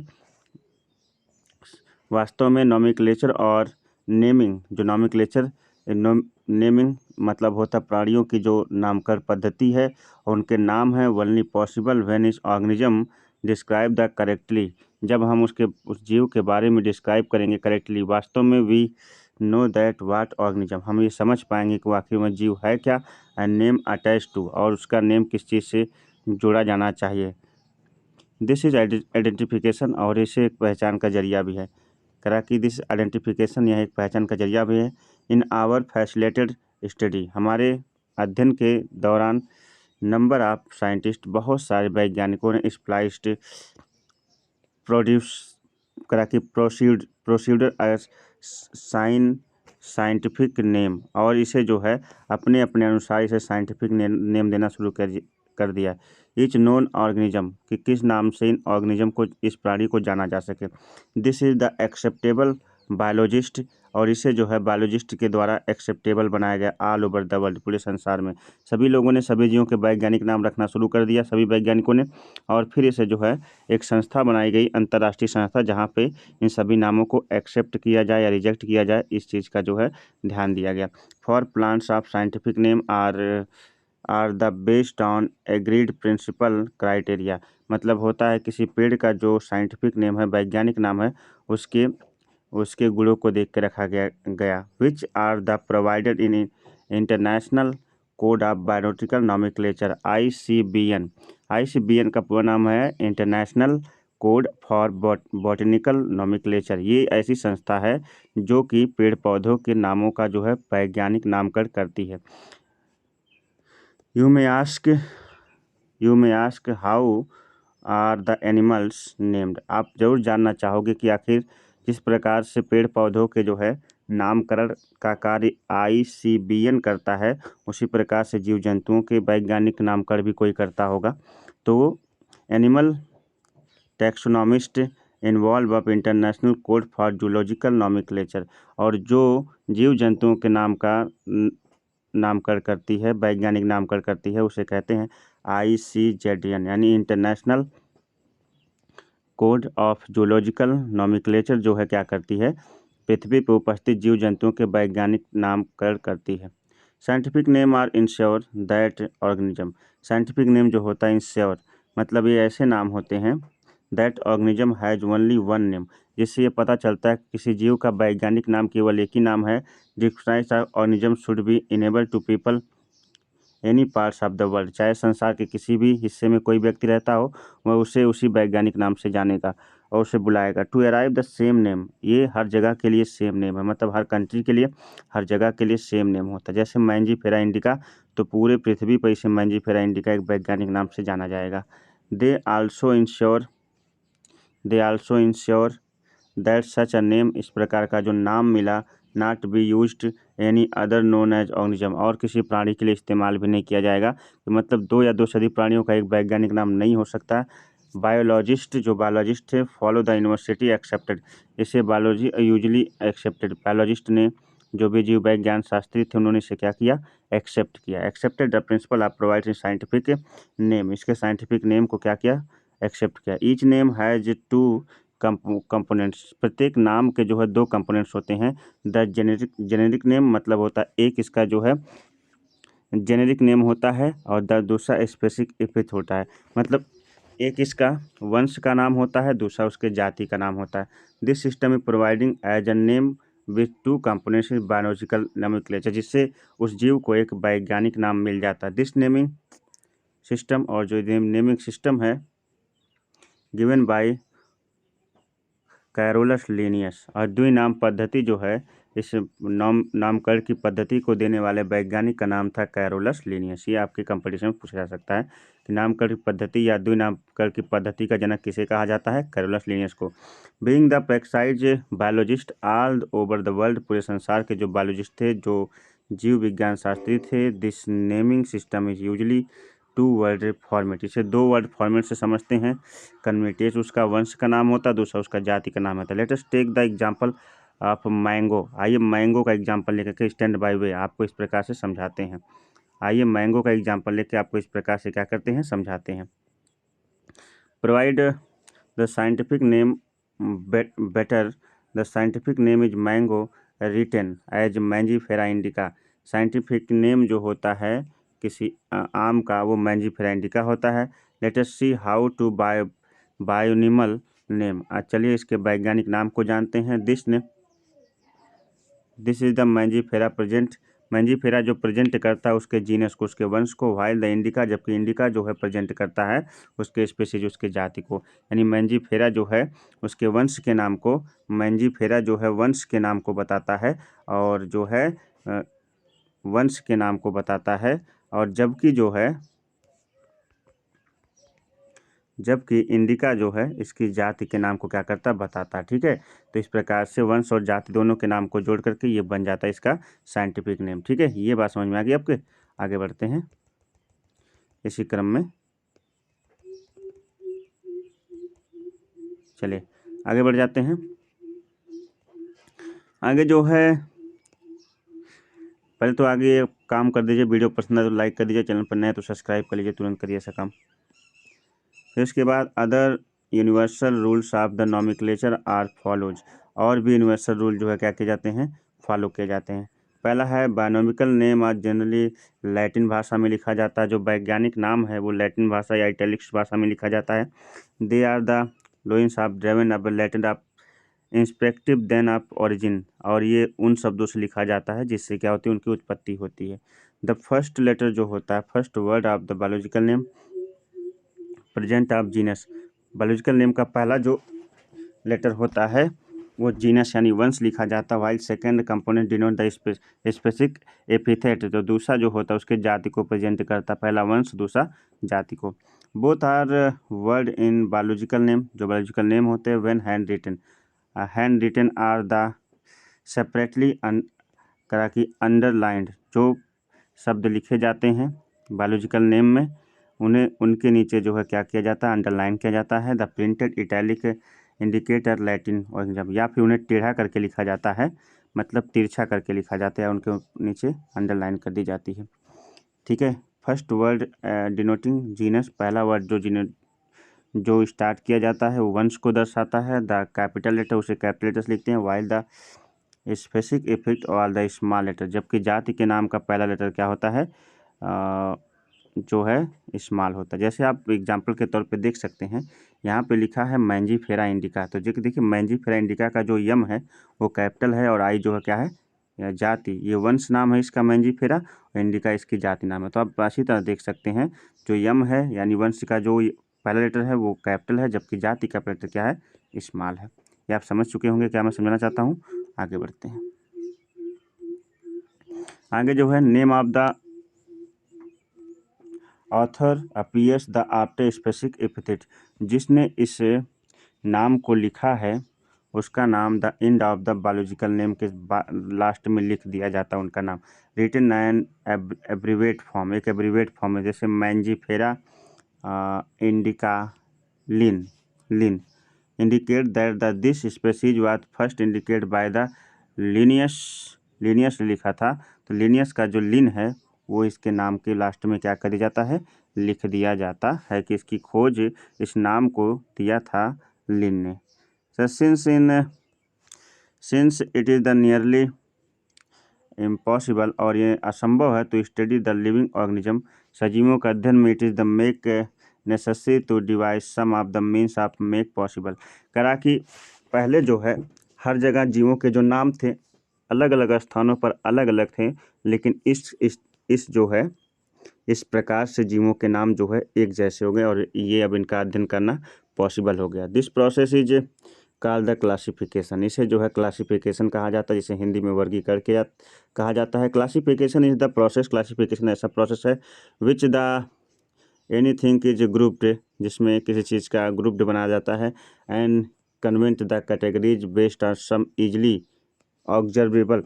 S1: वास्तव में नॉमिक्लेचर और नेमिंग, जो नेमिंग मतलब होता प्राणियों की जो नामकरण पद्धति है और उनके नाम है, only possible when is organism describe the correctly, जब हम उस जीव के बारे में डिस्क्राइब करेंगे करेक्टली, वास्तव में we know that what organism, हम ये समझ पाएंगे कि आखिर में जीव है क्या, एंड नेम अटैच टू, और उसका नेम किस चीज़ से जोड़ा जाना चाहिए। दिस इज आइडेंटिफिकेशन, और इसे एक पहचान का जरिया भी है। करा कि दिस आइडेंटिफिकेशन, यह एक पहचान का जरिया भी है। इन आवर फैसिलिटेड स्टडी, हमारे अध्ययन के दौरान नंबर ऑफ साइंटिस्ट, बहुत सारे वैज्ञानिकों ने स्प्लाइस्ड प्रोड्यूस करा कि प्रोसीडर एज साइंटिफिक नेम, और इसे जो है अपने अपने अनुसार इसे साइंटिफिक नेम देना शुरू कर दिया। ईच नोन ऑर्गेनिज्म, कि किस नाम से इन ऑर्गेनिज्म को, इस प्राणी को जाना जा सके। This is the acceptable biologist, और इसे जो है बायोलॉजिस्ट के द्वारा एक्सेप्टेबल बनाया गया ऑल ओवर द वर्ल्ड, पूरे संसार में सभी लोगों ने सभी जीवों के वैज्ञानिक नाम रखना शुरू कर दिया, सभी वैज्ञानिकों ने, और फिर इसे जो है एक संस्था बनाई गई, अंतर्राष्ट्रीय संस्था, जहाँ पे इन सभी नामों को एक्सेप्ट किया जाए या रिजेक्ट किया जाए, इस चीज़ का जो है ध्यान दिया गया। For plants of scientific name are the based on agreed principle criteria, मतलब होता है किसी पेड़ का जो साइंटिफिक नेम है, वैज्ञानिक नाम है, उसके गुणों को देख के रखा गया which are the provided in international code of biological nomenclature, ICBN का पूरा नाम है international code for botanical nomenclature. ये ऐसी संस्था है जो कि पेड़ पौधों के नामों का जो है वैज्ञानिक नामकरण करती है। You may ask how are the animals named, आप जरूर जानना चाहोगे कि आखिर किस प्रकार से पेड़ पौधों के जो है नामकरण का कार्य ICBN करता है, उसी प्रकार से जीव जंतुओं के वैज्ञानिक नामकरण भी कोई करता होगा। तो animal taxonomist involve of international code for zoological nomenclature, और जो जीव जंतुओं के नाम का नामकरण करती है, वैज्ञानिक नामकरण करती है, उसे कहते हैं ICZN, यानी international code of zoological nomenclature जो है क्या करती है, पृथ्वी पर उपस्थित जीव जंतुओं के वैज्ञानिक नामकरण करती है। Scientific name are ensure that organism, scientific name जो होता है इंश्योर, मतलब ये ऐसे नाम होते हैं that organism has only one name, जिससे ये पता चलता है कि किसी जीव का वैज्ञानिक नाम केवल एक ही नाम है। Describes organism should be enable to people any parts of the world, चाहे संसार के किसी भी हिस्से में कोई व्यक्ति रहता हो, वह उसे उसी वैज्ञानिक नाम से जानेगा और उसे बुलाएगा। To arrive the same name, ये हर जगह के लिए सेम नेम है, मतलब हर कंट्री के लिए, हर जगह के लिए सेम नेम होता है। जैसे मैंजीफेरा इंडिका, तो पूरे पृथ्वी पर इसे मैंजीफेरा इंडिका एक वैज्ञानिक नाम से जाना जाएगा। They also ensure that such a name, इस प्रकार का जो नाम मिला, not be used any other known as organism, और किसी प्राणी के लिए इस्तेमाल भी नहीं किया जाएगा। तो मतलब दो या दो से अधिक प्राणियों का एक वैज्ञानिक नाम नहीं हो सकता। बायोलॉजिस्ट, जो बायोलॉजिस्ट थे, फॉलो द यूनिवर्सिटी एक्सेप्टेड, इसे बायोलॉजी यूजली एक्सेप्टेड, बायोलॉजिस्ट ने, जो भी जीव वैज्ञान शास्त्री थे, उन्होंने इसे क्या किया, एक्सेप्ट किया। Accepted the principle of providing scientific name, इसके साइंटिफिक नेम को क्या किया, एक्सेप्ट किया। Each name has two components, प्रत्येक नाम के जो है दो कंपोनेंट्स होते हैं। द जेनेरिक नेम, मतलब होता है एक इसका जो है जेनेरिक नेम होता है, और द दूसरा स्पेसिफिक एपिथ होता है, मतलब एक इसका वंश का नाम होता है, दूसरा उसके जाति का नाम होता है। This system is providing as a name with two components in biological nomenclature, जिससे उस जीव को एक वैज्ञानिक नाम मिल जाता है। दिस नेमिंग सिस्टम, और जो नेमिंग सिस्टम है गिवन बाय कैरोलस लिनियस, और द्वि नाम पद्धति जो है, इस नामकरण की पद्धति को देने वाले वैज्ञानिक का नाम था कैरोलस लिनियस। ये आपके कंपटीशन में पूछा जा सकता है कि नामकरण की पद्धति या द्वि नामकरण की पद्धति का जनक किसे कहा जाता है, कैरोलस लिनियस को। Being the precise biologist all over the world, पूरे संसार के जो बायोलॉजिस्ट थे, जो जीव विज्ञान शास्त्री थे, this naming system is usually two word format, इसे दो वर्ड फॉर्मेट से समझते हैं। कन्वर्टेज उसका वंश का नाम होता है, दूसरा उसका जाति का नाम होता है। Let us take the example of mango, आइए मैंगो का एग्जांपल लेकर के स्टैंड बाय वे आपको इस प्रकार से समझाते हैं। आइए मैंगो का एग्जांपल लेकर आपको इस प्रकार से क्या करते हैं, समझाते हैं। Provide the scientific name better, the scientific name is mango written as Mangifera indica, scientific name जो होता है किसी आम का, वो मैंजीफेरा इंडिका होता है। Let us see how to binomial name, चलिए इसके वैज्ञानिक नाम को जानते हैं। This is the Mangifera present, Mangifera जो प्रेजेंट करता है उसके जीनस को, उसके वंश को, वाइल द इंडिका, जबकि इंडिका जो है प्रेजेंट करता है उसके स्पीशीज, उसके जाति को। यानी मैंजीफेरा जो है उसके वंश के नाम को, मैंजीफेरा जो है वंश के नाम को बताता है, और जो है वंश के नाम को बताता है, और जबकि इंडिका जो है इसकी जाति के नाम को क्या करता है, बताता है। ठीक है, तो इस प्रकार से वंश और जाति दोनों के नाम को जोड़ करके ये बन जाता है इसका साइंटिफिक नेम। ठीक है, ये बात समझ में आ गई आपके। आगे बढ़ते हैं इसी क्रम में, चलिए आगे बढ़ जाते हैं। आगे जो है, पहले तो आगे काम कर दीजिए, वीडियो पसंद है तो लाइक कर दीजिए, चैनल पर नए तो सब्सक्राइब कर लीजिए, तुरंत करिए ऐसा काम। फिर इसके बाद other universal rules of the nomenclature are follows, और भी यूनिवर्सल रूल जो है क्या किए जाते हैं, फॉलो किए जाते हैं। पहला है बायोनॉमिकल नेम आज जनरली लैटिन भाषा में लिखा जाता है, जो वैज्ञानिक नाम है वो लैटिन भाषा या इटैलिक्स भाषा में लिखा जाता है। They are the loins of drawn of Latin of irrespective then of origin, और ये उन शब्दों से लिखा जाता है जिससे क्या होती है, उनकी उत्पत्ति होती है। द फर्स्ट लेटर जो होता है, first word of the biological name present of genus, biological name का पहला जो लेटर होता है वो जीनस यानी वंश लिखा जाता है। While second component denote the specific epithet, जो दूसरा जो होता है उसके जाति को प्रेजेंट करता है, पहला वंश दूसरा जाति को। Both are word in biological name, जो बायोलॉजिकल नेम होते हैं when hand written are the separately करा कि अंडरलाइंड जो शब्द लिखे जाते हैं बायोलॉजिकल नेम में, उन्हें उनके नीचे जो है क्या किया जाता है, अंडरलाइन किया जाता है। The printed italic indicator Latin organism, या फिर उन्हें टेढ़ा करके लिखा जाता है, मतलब तिरछा करके लिखा जाता है, उनके नीचे अंडरलाइन कर दी जाती है। ठीक है। फर्स्ट वर्ड डिनोटिंग जीनस, पहला वर्ड जो स्टार्ट किया जाता है वो वंश को दर्शाता है। द कैपिटल लेटर उसे कैपिटल लेटर्स लिखते हैं, while the specific effect all the small letter, जबकि जाति के नाम का पहला लेटर क्या होता है, जो है स्मॉल होता है। जैसे आप एग्जांपल के तौर पे देख सकते हैं, यहाँ पे लिखा है मैंजीफेरा इंडिका, तो देखिए मैंजीफेरा इंडिका का जो यम है वो कैपिटल है और आई जो है क्या है, जाति, ये वंश नाम है इसका मैंजीफेरा, और इंडिका इसकी जाति नाम है। तो आप अच्छी तरह देख सकते हैं, जो यम है यानी वंश का जो पहला लेटर है वो कैपिटल है, जबकि जाति का लेटर क्या है, स्मॉल है। ये आप समझ चुके होंगे, क्या मैं समझाना चाहता हूँ। आगे बढ़ते हैं। आगे जो है name of the author appears the after specific epithet, जिसने इस नाम को लिखा है उसका नाम the end of the biological name के लास्ट में लिख दिया जाता है उनका नाम। रिटन एन एब्रीवेट फॉर्म, एक एब्रीवेट फॉर्म है, जैसे Mangifera indica Lin indicate that this species was first indicated by the Linnaeus लिखा था, तो लिनियस का जो लिन है वो इसके नाम के लास्ट में क्या कर दिया जाता है, लिख दिया जाता है कि इसकी खोज इस नाम को दिया था लिन ने। So since it is the nearly impossible, और ये असंभव है, तो स्टडी द लिविंग ऑर्गेनिज्म, सजीवों का अध्ययन में, it is the make necessary to devise some of the means of make possible, करा कि पहले जो है हर जगह जीवों के जो नाम थे अलग अलग स्थानों पर अलग अलग थे, लेकिन इस जो है इस प्रकार से जीवों के नाम जो है एक जैसे हो गए और ये अब इनका अध्ययन करना पॉसिबल हो गया। This process is call the classification, इसे जो है क्लासिफिकेशन कहा जाता है, जिसे हिंदी में वर्गीकरण कहा जाता है। Classification is the process, classification ऐसा प्रोसेस है which the anything is grouped, जिसमें किसी चीज़ का ग्रुप्ड बनाया जाता है, and convent the categories based on some easily observable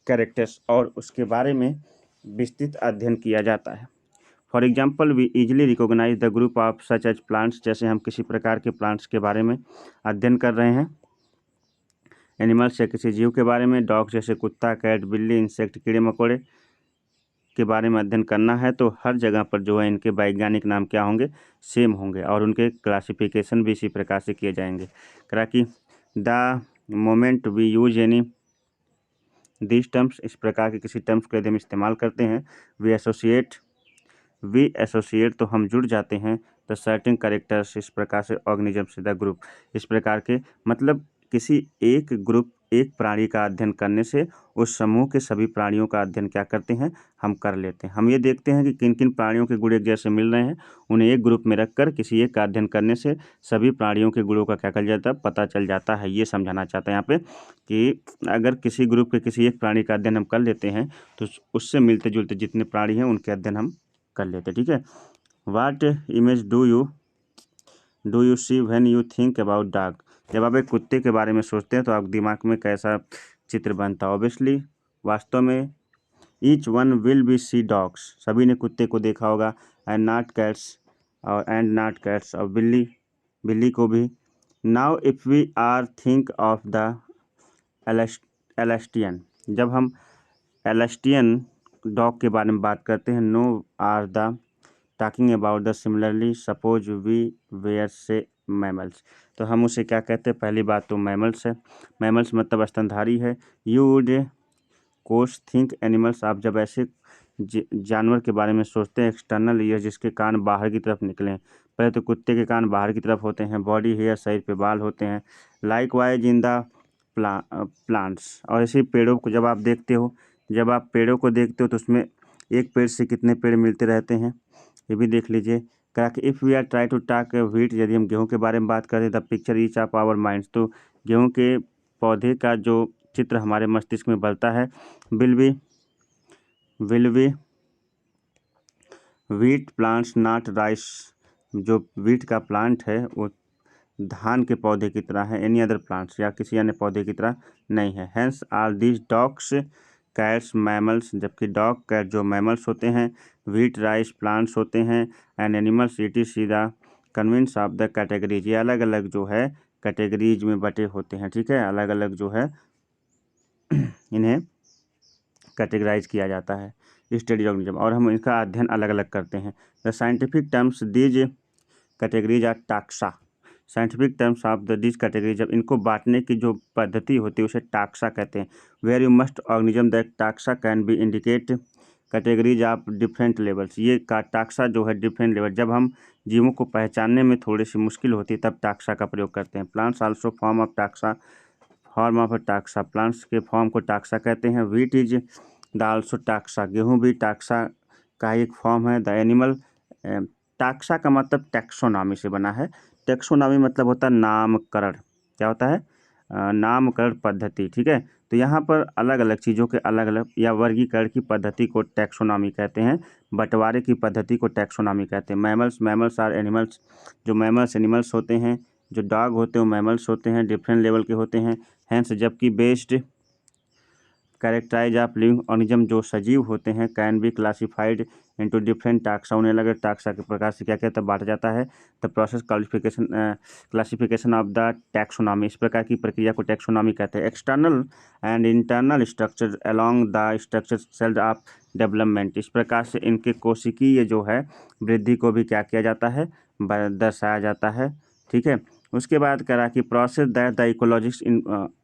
S1: characters, और उसके बारे में विस्तृत अध्ययन किया जाता है। For example we easily recognise the group of such as plants, जैसे हम किसी प्रकार के प्लांट्स के बारे में अध्ययन कर रहे हैं। एनिमल्स या किसी जीव के बारे में, डॉग जैसे कुत्ता, कैट, बिल्ली, इंसेक्ट, कीड़े मकोड़े के बारे में अध्ययन करना है, तो हर जगह पर जो है इनके वैज्ञानिक नाम क्या होंगे, सेम होंगे, और उनके क्लासिफिकेशन भी इसी प्रकार से किए जाएंगे। करा कि the moment we use any this terms, इस प्रकार के किसी टर्म्स को यदि हम इस्तेमाल करते हैं, वी एसोसिएट तो हम जुड़ जाते हैं, द सर्टेन कैरेक्टर्स, इस प्रकार से ऑर्गेनिज्म से द ग्रुप, इस प्रकार के मतलब किसी एक ग्रुप एक प्राणी का अध्ययन करने से उस समूह के सभी प्राणियों का अध्ययन क्या करते हैं, हम कर लेते हैं। हम ये देखते हैं कि किन किन प्राणियों के गुण एक जैसे मिल रहे हैं, उन्हें एक ग्रुप में रखकर किसी एक का अध्ययन करने से सभी प्राणियों के गुणों का क्या कर जाता है, पता चल जाता है। ये समझाना चाहता है यहाँ पे कि अगर किसी ग्रुप के किसी एक प्राणी का अध्ययन हम कर लेते हैं तो उससे मिलते जुलते जितने प्राणी हैं उनके अध्ययन हम कर लेते। ठीक है। What image do you see when you think about dog, जब आप एक कुत्ते के बारे में सोचते हैं तो आप दिमाग में कैसा चित्र बनता है। ऑब्वियसली वास्तव में each one will be see dogs, सभी ने कुत्ते को देखा होगा, एंड नॉट कैट्स, और बिल्ली को भी। Now if we are think of the Alsatian, जब हम एलेस्टियन डॉग के बारे में बात करते हैं, no are the talking about the similarly suppose we were say mammals, तो हम उसे क्या कहते हैं, पहली बात तो मैमल्स है, मैमल्स मतलब स्तनधारी है। You would course think animals, आप जब ऐसे जानवर के बारे में सोचते हैं, एक्सटर्नल ईयर, जिसके कान बाहर की तरफ निकले हैं, पहले तो कुत्ते के कान बाहर की तरफ होते हैं, बॉडी हेयर, शरीर पे बाल होते हैं, like wise in the plants, और इसी पेड़ों को जब आप देखते हो तो उसमें एक पेड़ से कितने पेड़ मिलते रहते हैं, ये भी देख लीजिए। कहा कि if we are try to talk wheat, यदि हम गेहूं के बारे में बात करें, the picture each of our minds, तो गेहूं के पौधे का जो चित्र हमारे मस्तिष्क में बनता है, will be wheat plants not rice, जो व्हीट का प्लांट है वो धान के पौधे की तरह है, एनी अदर प्लांट्स, या किसी अन्य पौधे की तरह नहीं है। Hence are these dogs cats mammals, जबकि डॉग कैट जो मैमल्स होते हैं, व्हीट राइस प्लांट्स होते हैं, एंड एनिमल्स इट इज सीधा कन्विंस ऑफ द कैटेगरीज, ये अलग अलग जो है कैटेगरीज में बटे होते हैं, ठीक है, अलग अलग जो है इन्हें कैटेगराइज किया जाता है स्टडी ऑर्गेनिज्म, और हम इनका अध्ययन अलग अलग करते हैं। The scientific terms these categories are taxa, scientific terms of the this category, जब इनको बांटने की जो पद्धति होती है उसे टाक्सा कहते हैं। Where you must organism that taxa can be indicate categories of different levels, ये का टाक्सा जो है डिफरेंट लेवल, जब हम जीवों को पहचानने में थोड़ी सी मुश्किल होती है तब टाक्सा का प्रयोग करते हैं। Plants also form of taxa, form of taxa, plants के फॉर्म को टाक्सा कहते हैं। Wheat is the also taxa, गेहूँ भी टाक्सा का एक फॉर्म है। द एनिमल, टाक्सा का मतलब टैक्सोनॉमी से बना है। टैक्सोनॉमी मतलब होता है नामकरण, क्या होता है, नामकरण पद्धति, ठीक है। तो यहाँ पर अलग अलग चीज़ों के अलग अलग या वर्गीकरण की पद्धति को टैक्सोनॉमी कहते हैं, बंटवारे की पद्धति को टैक्सोनॉमी कहते हैं। मैमल्स आर एनिमल्स, जो मैमल्स एनिमल्स होते हैं, जो डॉग होते हैं वो मैमल्स होते हैं, डिफरेंट लेवल के होते हैं। हैंस, जबकि based characterize of living organism, जो सजीव होते हैं, can be classified into different taxa, उन्हें अलग अलग टाक्सा के प्रकार से क्या कहता है, बांटा जाता है। The process classification of the taxonomy, इस प्रकार की प्रक्रिया को टैक्सोनॉमी कहते हैं। External and internal structure along the structure cells of development, इस प्रकार से इनके कोशिकीय जो है वृद्धि को भी क्या किया जाता है, दर्शाया जाता है, ठीक है। उसके बाद करा कि process that the ecologist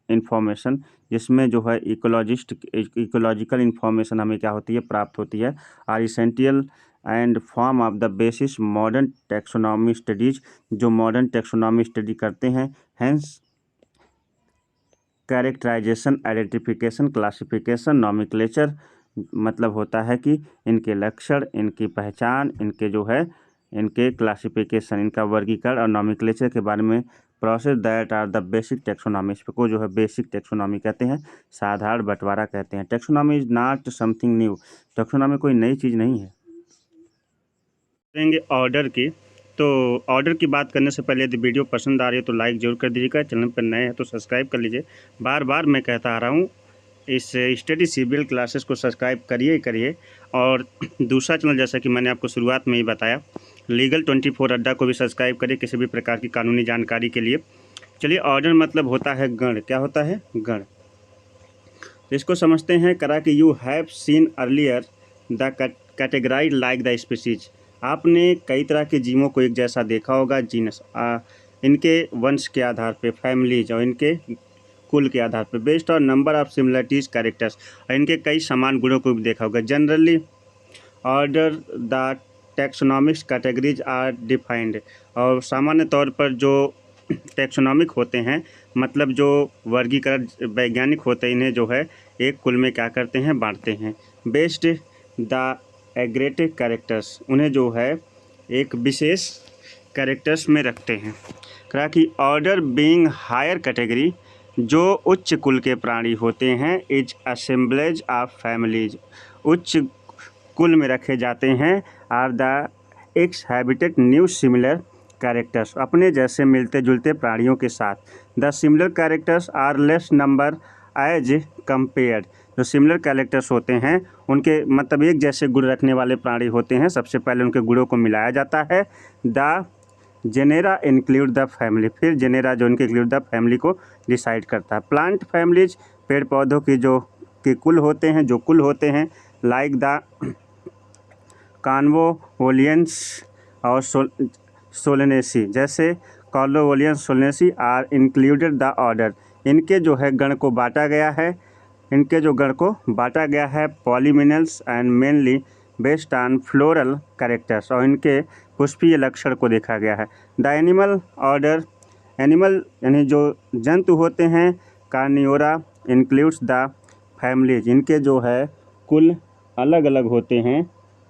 S1: information, जिसमें जो है इकोलॉजिकल इंफॉर्मेशन हमें क्या होती है, प्राप्त होती है। Are essential and form of the basis modern taxonomy studies, जो मॉडर्न टैक्सोनॉमी स्टडी करते हैं। Hence characterisation, identification, classification, nomenclature, मतलब होता है कि इनके लक्षण, इनकी पहचान, इनके जो है इनके क्लासिफिकेशन, इनका वर्गीकरण और नॉमेनक्लेचर के बारे में process that are the basic taxonomy, इसको जो है बेसिक टैक्सोनॉमी कहते हैं, साधारण बंटवारा कहते हैं। Taxonomy is not something new, taxonomy कोई नई चीज़ नहीं है। करेंगे ऑर्डर की, तो ऑर्डर की बात करने से पहले यदि वीडियो पसंद आ रही है तो लाइक जरूर कर दीजिएगा, चैनल पर नए हैं तो सब्सक्राइब कर लीजिए। बार बार मैं कहता आ रहा हूँ, इस स्टडी सीबीएल क्लासेस को सब्सक्राइब करिए ही करिए। और दूसरा चैनल, जैसा कि मैंने आपको शुरुआत में ही बताया, लीगल 24 अड्डा को भी सब्सक्राइब करिए किसी भी प्रकार की कानूनी जानकारी के लिए। चलिए, ऑर्डर मतलब होता है गण, क्या होता है, गण। तो इसको समझते हैं। करा कि you have seen earlier the categorise like the species, आपने कई तरह के जीवों को एक जैसा देखा होगा, जीनस, इनके वंश के आधार पे, फैमिलीज और इनके कुल के आधार पे, based on number of similarities characters, और इनके कई समान गुणों को भी देखा होगा। Generally order the taxonomics categories are defined, और सामान्य तौर पर जो टैक्सोनॉमिक होते हैं, मतलब जो वर्गीकरण वैज्ञानिक होते हैं, इन्हें जो है एक कुल में क्या करते हैं, बांटते हैं। बेस्ड द एग्रेटेड कैरेक्टर्स, उन्हें जो है एक विशेष कैरेक्टर्स में रखते हैं। कहा कि ऑर्डर बीइंग हायर कैटेगरी, जो उच्च कुल के प्राणी होते हैं, इज असेंबलेज ऑफ फैमिलीज, उच्च कुल में रखे जाते हैं। Are the exhibited new similar characters, अपने जैसे मिलते जुलते प्राणियों के साथ। The similar characters are less number as compared, जो सिमिलर कैरेक्टर्स होते हैं उनके मतलब एक जैसे गुण रखने वाले प्राणी होते हैं, सबसे पहले उनके गुणों को मिलाया जाता है। The genera include the family, फिर जेनेरा जो इनके इंक्लूड द फैमिली को डिसाइड करता है। प्लांट फैमिलीज, पेड़ पौधों की जो के कुल होते हैं, जो कुल होते हैं, लाइक द कॉन्वोलियंस और सोलेनेसी, जैसे Convolvulaceae Solanaceae are included the order, इनके जो है गण को बांटा गया है, इनके जो गण को बांटा गया है Polemoniales and mainly based on floral characters, और इनके पुष्पीय लक्षण को देखा गया है। द एनिमल ऑर्डर, एनिमल यानी जो जंतु होते हैं, कार्नियोरा इंक्लूड्स द फैमिलीज, इनके जो है कुल अलग अलग होते हैं।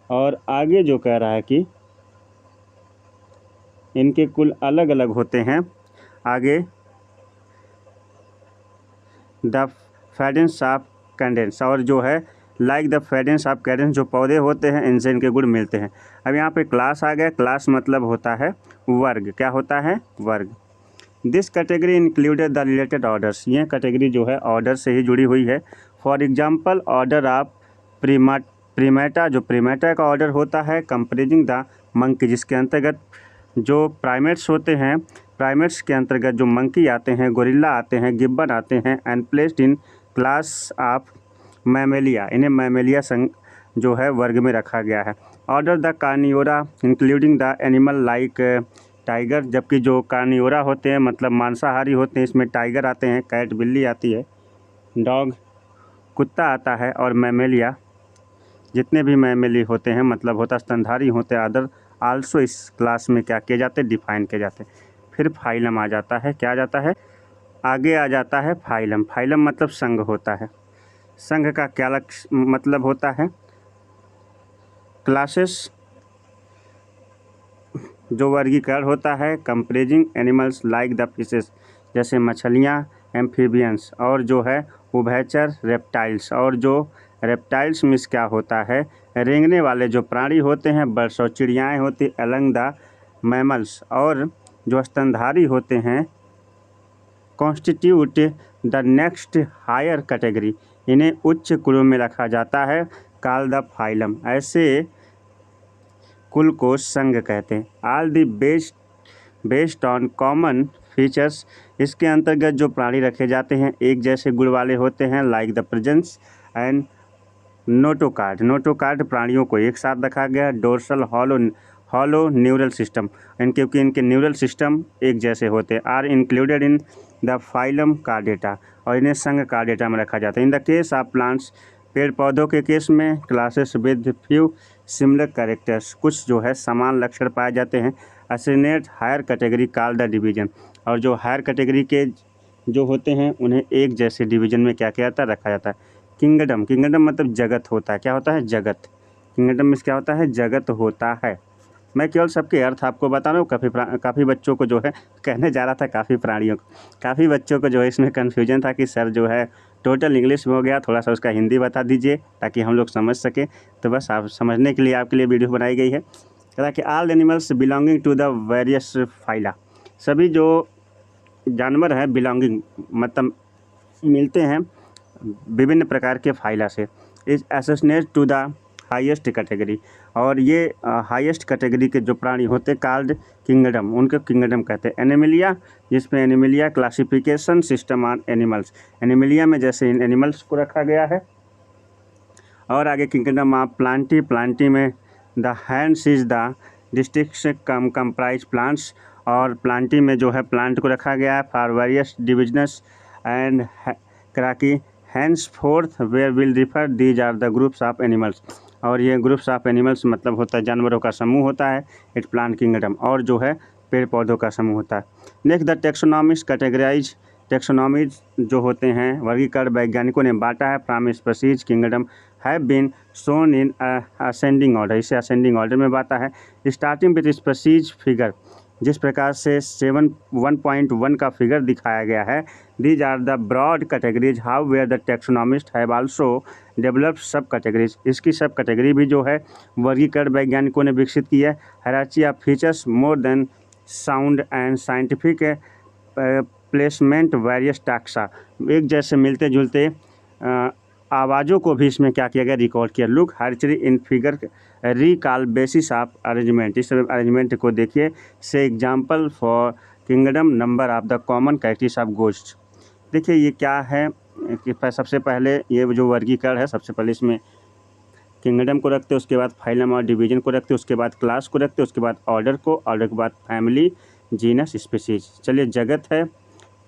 S1: और आगे जो कह रहा है कि इनके कुल अलग अलग होते हैं, आगे द फेडेंस ऑफ कैडेंस, और जो है लाइक द फेडेंस ऑफ कैडेंस, जो पौधे होते हैं इनसे इनके गुण मिलते हैं। अब यहाँ पे क्लास आ गया, क्लास मतलब होता है वर्ग, क्या होता है, वर्ग। This category included the related orders, ये कैटेगरी जो है ऑर्डर से ही जुड़ी हुई है। फॉर एग्जांपल ऑर्डर ऑफ प्रीमेटा, जो प्रीमेटा का ऑर्डर होता है कंप्रेजिंग द मंकी, जिसके अंतर्गत जो प्राइमेट्स होते हैं, प्राइमेट्स के अंतर्गत जो मंकी आते हैं, गोरिल्ला आते हैं, गिब्बन आते हैं, and placed in class of Mammalia, इन्हें मैमेलिया संघ जो है वर्ग में रखा गया है। Order the Carnivora including the animal like tiger, जबकि जो कार्नियोरा होते हैं मतलब मांसाहारी होते हैं, इसमें टाइगर आते हैं, कैट बिल्ली आती है, डॉग कुत्ता आता है, और मैमेलिया जितने भी मैमेली होते हैं मतलब होता स्तनधारी होते हैं अदर आल्सो इस क्लास में क्या किए जाते हैं, डिफाइन किए जाते हैं। फिर फाइलम आ जाता है, क्या आ जाता है, आगे आ जाता है फाइलम। फाइलम मतलब संघ होता है। संघ का क्या मतलब होता है, क्लासेस जो वर्गीकरण होता है कंप्रेजिंग एनिमल्स लाइक द फिशेस, जैसे मछलियाँ, एम्फीबियंस, और जो है उभयचर रेप्टाइल्स, और जो रेप्टाइल्स में क्या होता है, रेंगने वाले जो प्राणी होते हैं, बर्ड्स और चिड़ियाएँ होती अलंग द मैमल्स, और जो स्तनधारी होते हैं constitute the next higher category, इन्हें उच्च कुलों में रखा जाता है, कॉल द फाइलम, ऐसे कुल को संघ कहते हैं। All the based on common features, इसके अंतर्गत जो प्राणी रखे जाते हैं एक जैसे गुण वाले होते हैं, like the presence and notochord, notochord प्राणियों को एक साथ रखा गया। डोर्सल हॉलो न्यूरल सिस्टम, क्योंकि इनके न्यूरल सिस्टम एक जैसे होते हैं, are included in the phylum Chordata, और इन्हें संघ कार्डेटा में रखा जाता है। In the case of plants, पेड़ पौधों के केस में classes with few similar characters, कुछ जो है समान लक्षण पाए जाते हैं। Assigned higher category called the division, और जो हायर कैटेगरी के जो होते हैं उन्हें एक जैसे डिवीजन में क्या किया जाता है, रखा जाता है। किंगडम, किंगडम मतलब जगत होता है, क्या होता है, जगत। किंगडम में क्या होता है, जगत होता है। मैं केवल सबके अर्थ आपको बता रहा हूँ। काफ़ी बच्चों को जो है कहने जा रहा था, काफ़ी बच्चों को जो है इसमें कन्फ्यूजन था कि सर जो है टोटल इंग्लिश में हो गया, थोड़ा सा उसका हिंदी बता दीजिए ताकि हम लोग समझ सकें। तो बस आप समझने के लिए आपके लिए वीडियो बनाई गई है। कहा कि all animals belonging to the various phyla, सभी जो जानवर हैं बिलोंगिंग मतलब मिलते हैं विभिन्न प्रकार के फाइला से, is associated to the highest category, और ये हाईएस्ट कैटेगरी के जो प्राणी होते हैं कॉल्ड किंगडम, उनको किंगडम कहते हैं। एनिमलिया, जिसमें Animalia classification system on animals, Animalia में जैसे इन एनिमल्स को रखा गया है। और आगे किंगडम ऑफ प्लांटी, प्लांटी में the hands is the districts comprise plants, और प्लांटी में जो है प्लांट को रखा गया है फॉर वेरियस डिविजनस एंड क्राकी hands forth where will refer these are the groups of animals, और ये ग्रुप्स ऑफ एनिमल्स मतलब होता है जानवरों का समूह होता है इट प्लांट किंगडम, और जो है पेड़ पौधों का समूह होता है। Next the taxonomist categorise, taxonomies जो होते हैं वर्गीकरण वैज्ञानिकों ने बांटा है। From species kingdom have been shown in ascending order, इसे असेंडिंग ऑर्डर में बांटा है। स्टार्टिंग विद स्पीशीज फिगर, जिस प्रकार से 1.1 का फिगर दिखाया गया है। These are the broad categories how were the taxonomist have also developed subcategories, इसकी सब कैटेगरी भी जो है वर्गीकरण वैज्ञानिकों ने विकसित की है। Hierarchy of features more than sound and scientific placement various taxa, एक जैसे मिलते जुलते आवाज़ों को भी इसमें क्या किया गया, रिकॉर्ड किया। Look hierarchy in figure recall basis of arrangement, इस अरेंजमेंट को देखिए। से example for kingdom number of the common characteristics of ghost, देखिए ये क्या है कि सबसे पहले ये जो वर्गीकरण है, सबसे पहले इसमें किंगडम को रखते हैं, उसके बाद फाइलम और डिवीजन को रखते हैं, उसके बाद क्लास को रखते हैं, उसके बाद ऑर्डर को, ऑर्डर के बाद फैमिली, जीनस, स्पीशीज। चलिए जगत है,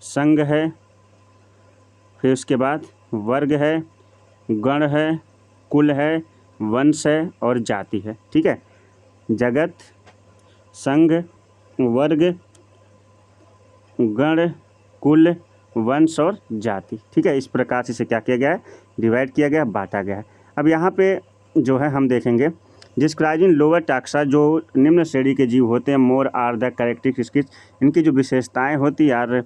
S1: संघ है, फिर उसके बाद वर्ग है, गण है, कुल है, वंश है और जाति है। ठीक है, जगत, संघ, वर्ग, गण, कुल, वंश और जाति। ठीक है, इस प्रकार से इसे क्या किया गया है, डिवाइड किया गया, बांटा गया है। अब यहाँ पे जो है हम देखेंगे डिस्क्राइबिंग लोअर टैक्सा, जो निम्न श्रेणी के जीव होते हैं। मोर आर द कैरेक्टरिस्टिक्स, इनकी जो विशेषताएं होती आर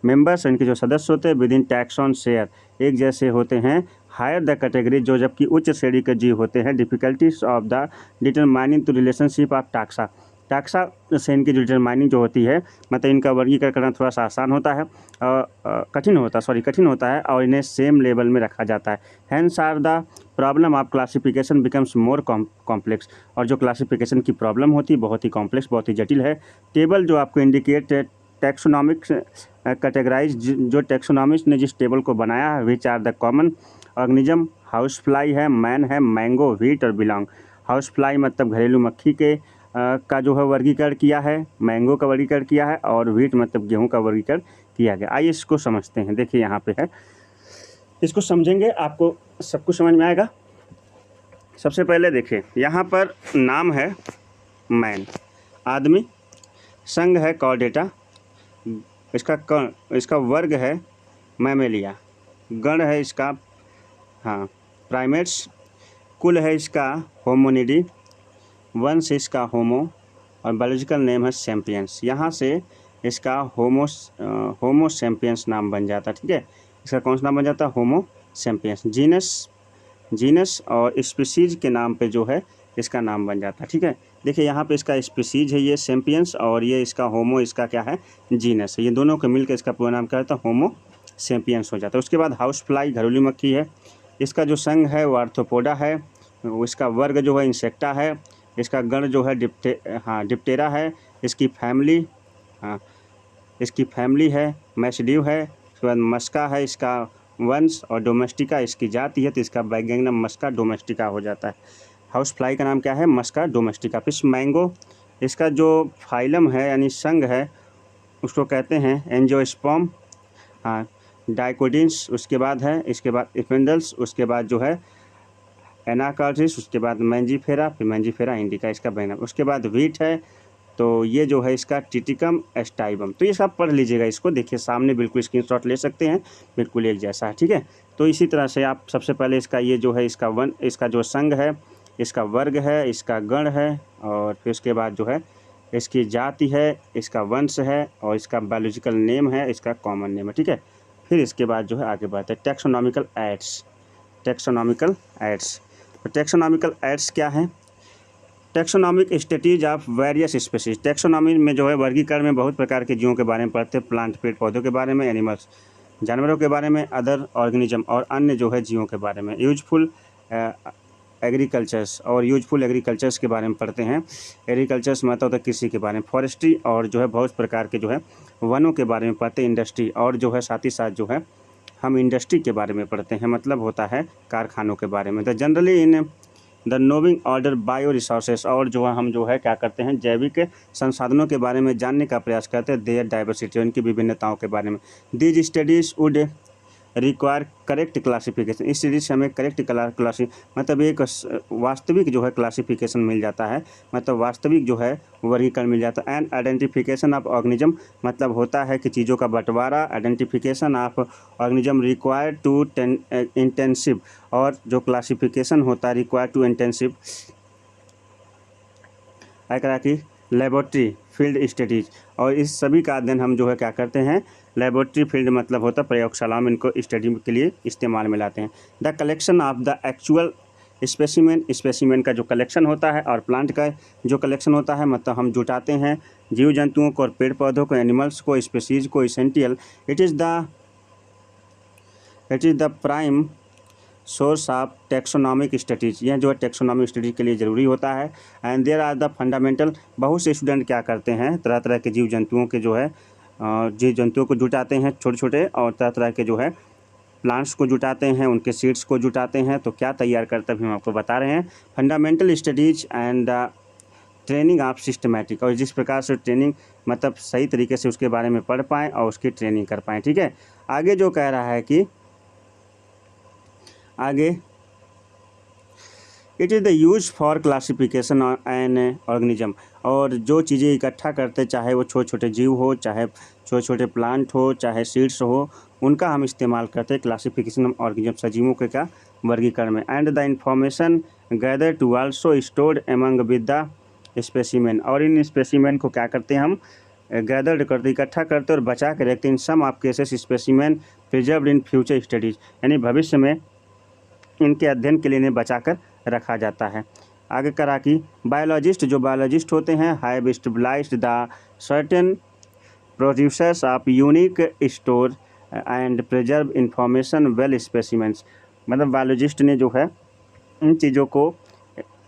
S1: मेंबर्स, इनके जो सदस्य होते हैं विद इन टैक्सॉन शेयर, एक जैसे होते हैं। हायर द कैटेगरी, जो जबकि उच्च श्रेणी के जीव होते हैं। Difficulties of the determining to relationship of taxa, taxa से इनकी जो डिटरमाइनिंग जो होती है, मतलब इनका वर्गीकरण करना थोड़ा सा आसान होता है, कठिन होता है और इन्हें सेम लेवल में रखा जाता है। Hence are the problem of classification becomes more complex, और जो क्लासिफिकेशन की प्रॉब्लम होती है बहुत ही कॉम्प्लेक्स, बहुत ही जटिल है। टेबल जो आपको इंडिकेट टैक्सोनॉमिक्स कैटेगराइज, जो टैक्सोनॉमिस्ट ने जिस टेबल को बनाया है, which are the common organism, house fly है, मैन है, मैंगो, व्हीट और बिलोंग। हाउस फ्लाई मतलब घरेलू मक्खी के का जो है वर्गीकरण किया है, मैंगो का वर्गीकरण किया है, और व्हीट मतलब गेहूं का वर्गीकरण किया गया। आइए इसको समझते हैं। देखिए यहाँ पे है, इसको समझेंगे आपको सब कुछ समझ में आएगा। सबसे पहले देखिए यहाँ पर नाम है मैन, आदमी, संघ है कॉर्डेटा, इसका वर्ग है मैमेलिया, गण है इसका प्राइमेट्स, कुल है इसका होमोनिडी, वंश इसका होमो, और बायोलॉजिकल नेम है सैम्पियंस। यहाँ से इसका होमो सैम्पियंस नाम बन जाता है। ठीक है, इसका कौन सा नाम बन जाता है? होमो सैम्पियंस। जीनस और स्पीसीज के नाम पे जो है इसका नाम बन जाता है। ठीक है, देखिए यहाँ पे इसका स्पीसीज है ये सैम्पियंस, और ये इसका होमो, इसका क्या है? जीनस है। ये दोनों को मिलकर इसका पूरा नाम क्या होता है? होमो सैम्पियंस हो जाता है। उसके बाद हाउस फ्लाई घरेलू मक्खी है, इसका जो संघ है वो आर्थ्रोपोडा है, इसका वर्ग जो है इंसेक्टा है, इसका गण जो है डिप्टेरा है, इसकी फैमिली है मैस्टिडिव है, उसके बाद मस्का है इसका वंश, और डोमेस्टिका इसकी जाति है, तो इसका वैज्ञानिक नाम मस्का डोमेस्टिका हो जाता है। हाउस फ्लाई का नाम क्या है? मस्का डोमेस्टिका। फिर मैंगो, इसका जो फाइलम है यानी संघ है उसको कहते हैं एंजियोस्पर्म डाइकोटिन्स, उसके बाद है, इसके बाद इफेंडल्स, उसके बाद जो है एनाकार्टिस, उसके बाद मैंजीफेरा, फिर मैंजीफेरा इंडिका इसका बैनम। उसके बाद व्हीट है, तो ये जो है इसका टिटिकम एस्टाइबम। तो ये सब पढ़ लीजिएगा इसको, देखिए सामने बिल्कुल स्क्रीनशॉट ले सकते हैं, बिल्कुल एक जैसा है। ठीक है, तो इसी तरह से आप सबसे पहले इसका ये जो है इसका जो संघ है, इसका वर्ग है, इसका गण है, और फिर उसके बाद जो है इसकी जाति है, इसका वंश है, और इसका बायोलॉजिकल नेम है, इसका कॉमन नेम है। ठीक है, फिर इसके बाद जो है आगे बढ़ते हैं टैक्सोनॉमिकल एड्स। तो टैक्सोनॉमिकल एड्स क्या है? Taxonomic studies of various species. Taxonomy में जो है वर्गीकरण में बहुत प्रकार के जीवों के बारे में पढ़ते हैं, प्लांट पेड़ पौधों के बारे में, एनिमल्स जानवरों के बारे में, अदर ऑर्गेनिज्म और अन्य जो है जीवों के बारे में। यूजफुल एग्रीकल्चर्स के बारे में पढ़ते हैं। एग्रीकल्चर्स मतलब होता है कृषि के बारे में। फॉरेस्ट्री और जो है बहुत प्रकार के जो है वनों के बारे में पढ़ते हैं। इंडस्ट्री और जो है साथ ही साथ जो है हम इंडस्ट्री के बारे में पढ़ते हैं, मतलब होता है कारखानों के बारे में। The generally in the नोविंग order bio resources, और जो है हम जो है क्या करते हैं जैविक संसाधनों के बारे में जानने का प्रयास करते हैं। देयर डाइवर्सिटी, उनकी विभिन्नताओं के बारे में। These studies would require correct classification, इस स्टडीज से हमें करेक्ट मतलब एक वास्तविक जो है क्लासिफिकेशन मिल जाता है, मतलब वास्तविक जो है वर्गीकरण मिल जाता है। एंड आइडेंटिफिकेशन ऑफ ऑर्गेनिज्म, मतलब होता है कि चीज़ों का बंटवारा। Identification of organism require to intensive, और जो क्लासिफिकेशन होता है रिक्वायर टू इंटेंसिव की लेबोरेटरी फील्ड स्टडीज, और इस सभी का अध्ययन हम जो है क्या करते हैं लेबोरेटरी फील्ड, मतलब होता है प्रयोगशाला में इनको स्टडी के लिए इस्तेमाल में लाते हैं। The collection of the actual specimen का जो कलेक्शन होता है और प्लांट का जो कलेक्शन होता है, मतलब हम जुटाते हैं जीव जंतुओं को और पेड़ पौधों को, एनिमल्स को, स्पेसीज को, essential. It is the prime source of taxonomic studies, यह जो है टैक्सोनॉमिक स्टडीज के लिए ज़रूरी होता है। And there are the fundamental, बहुत से स्टूडेंट क्या करते हैं तरह तरह के जीव जंतुओं के जो है जीव जंतुओं को जुटाते हैं छोटे छोटे, और तरह तरह के जो है प्लांट्स को जुटाते हैं, उनके सीड्स को जुटाते हैं। तो क्या तैयार करते हैं हम आपको बता रहे हैं। Fundamental studies and training of systematic, और जिस प्रकार से ट्रेनिंग मतलब सही तरीके से उसके बारे में पढ़ पाएँ और उसकी ट्रेनिंग कर पाएँ। ठीक है, आगे जो कह रहा है कि आगे it is the use for classification an organism, और जो चीज़ें इकट्ठा करते चाहे वो छोटे छोटे जीव हो, चाहे छोटे छोटे प्लांट हो, चाहे सीड्स हो, उनका हम इस्तेमाल करते हैं क्लासिफिकेशन ऑर्गेनिज्म, सजीवों के का वर्गीकरण में। And the information gather to also stored among with the specimen, और इन स्पेसिमेन को क्या करते हैं हम गैदर्ड करते, इकट्ठा करते और बचा के रखते हैं। In some of cases specimen preserved in future studies, यानी भविष्य में इनके अध्ययन के लिए इन्हें बचाकर रखा जाता है। आगे करा कि बायोलॉजिस्ट, जो बायोलॉजिस्ट होते हैं, have stabilised the certain producers of unique store and preserve information well specimens. मतलब बायोलॉजिस्ट ने जो है इन चीज़ों को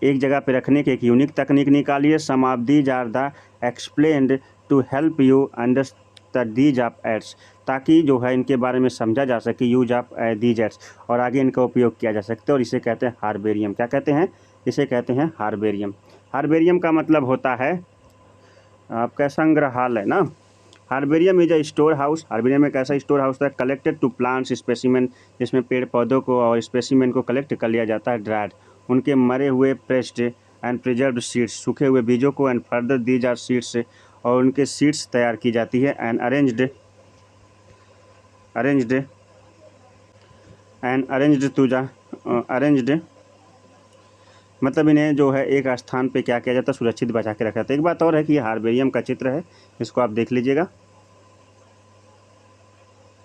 S1: एक जगह पे रखने की एक यूनिक तकनीक निकाली है। Some of these are the explained to help you understand these of aids, ताकि जो है इनके बारे में समझा जा सके, यूज ऑफ दीज एड्स, और आगे इनका उपयोग किया जा सकता है। और इसे कहते हैं हार्बेरियम। क्या कहते हैं? इसे कहते हैं हार्बेरियम। हार्बेरियम का मतलब होता है आपका संग्रहालय ना। Herbarium is a store house. Herbarium एक ऐसा स्टोर हाउस है कलेक्टेड टू प्लांट्स स्पेसिमेन, जिसमें पेड़ पौधों को और स्पेसिमेन को कलेक्ट कर लिया जाता है। ड्राइड, उनके मरे हुए, प्रेस्ड एंड प्रिजर्व्ड सीड्स, सूखे हुए बीजों को, and further these are seeds, और उनके सीड्स तैयार की जाती है। एंड अरेंज्ड मतलब इन्हें जो है एक स्थान पे क्या किया जाता है, सुरक्षित बचा के रखा जाता है। एक बात और है कि ये हार्बेरियम का चित्र है, इसको आप देख लीजिएगा।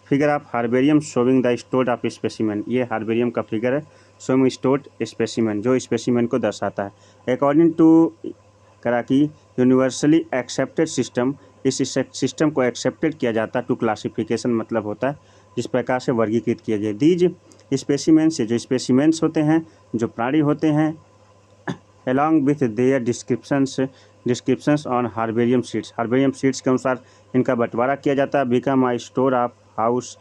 S1: Figure of herbarium showing the stored of specimen, ये हार्बेरियम का फिगर है शोविंग स्टोर्ड स्पेसिमेन, जो स्पेसिमेन को दर्शाता है। अकॉर्डिंग टू कराकी यूनिवर्सली एक्सेप्टेड सिस्टम, इस सिस्टम को एक्सेप्टेड किया जाता है। टू क्लासिफिकेशन मतलब होता है जिस प्रकार से वर्गीकृत किए गए। दीज स्पेसिमेन से, जो स्पेसिमेंट्स होते हैं, जो प्राणी होते हैं, along with their descriptions on herbarium sheets, herbarium sheets के अनुसार इनका बंटवारा किया जाता है। become a store of house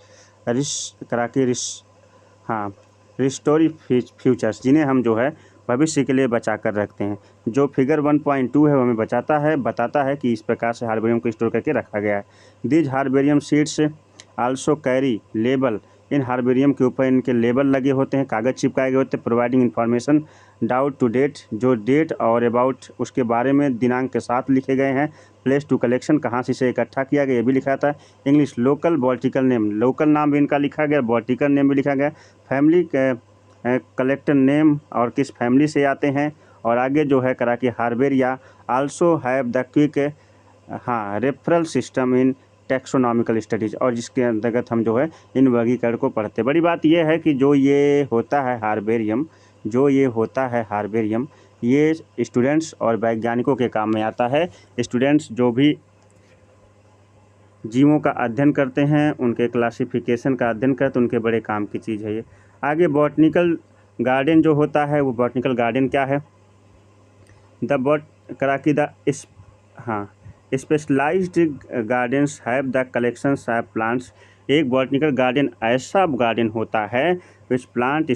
S1: रिस्टोरी फ्यूचर्स, जिन्हें हम जो है भविष्य के लिए बचा कर रखते हैं। जो फिगर 1.2 है वो हमें बताता है कि इस प्रकार से हार्बेरियम को स्टोर करके रखा गया है। These herbarium seeds also carry label, in herbarium के ऊपर इनके लेबल लगे होते हैं, कागज़ चिपकाए गए होते हैं। Providing information doubt to date, जो डेट और अबाउट उसके बारे में दिनांक के साथ लिखे गए हैं। प्लेस टू कलेक्शन, कहाँ से इसे इकट्ठा किया गया ये भी लिखा था। इंग्लिश लोकल बॉटिकल नेम, लोकल नाम भी इनका लिखा गया, बॉटिकल नेम भी लिखा गया। फैमिली कलेक्टर नेम, और किस फैमिली से आते हैं। और आगे जो है करा कि हार्बेरिया also have the quick referral system in taxonomical studies, और जिसके अंतर्गत हम जो है इन वर्गीकरण को पढ़ते हैं। बड़ी बात यह है कि जो ये होता है हार्बेरियम, ये स्टूडेंट्स और वैज्ञानिकों के काम में आता है। स्टूडेंट्स जो भी जीवों का अध्ययन करते हैं, उनके क्लासिफिकेशन का अध्ययन करते हैं, उनके बड़े काम की चीज़ है ये। आगे बॉटनिकल गार्डन जो होता है, वो बॉटनिकल गार्डन क्या है? Specialised gardens have the collections of plants. एक बॉटनिकल गार्डन ऐसा गार्डन होता है विच प्लांट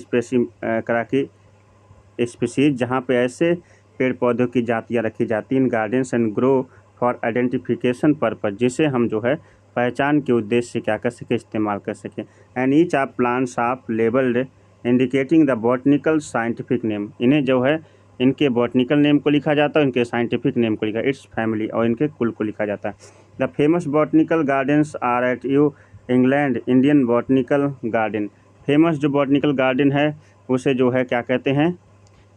S1: स्पीसीज, जहाँ पे ऐसे पेड़ पौधों की जातियाँ रखी जाती हैं। In gardens and grow for identification purpose, जिसे हम जो है पहचान के उद्देश्य से क्या कर सकें, इस्तेमाल कर सकें। And each of plants of labelled indicating the botanical scientific name, इन्हें जो है इनके बॉटनिकल नेम को लिखा जाता है, इनके साइंटिफिक नेम को लिखा, इट्स फैमिली, और इनके कुल को लिखा जाता है। The famous botanical gardens are at England Indian botanical garden. Famous जो बॉटनिकल गार्डन है उसे जो है क्या कहते हैं?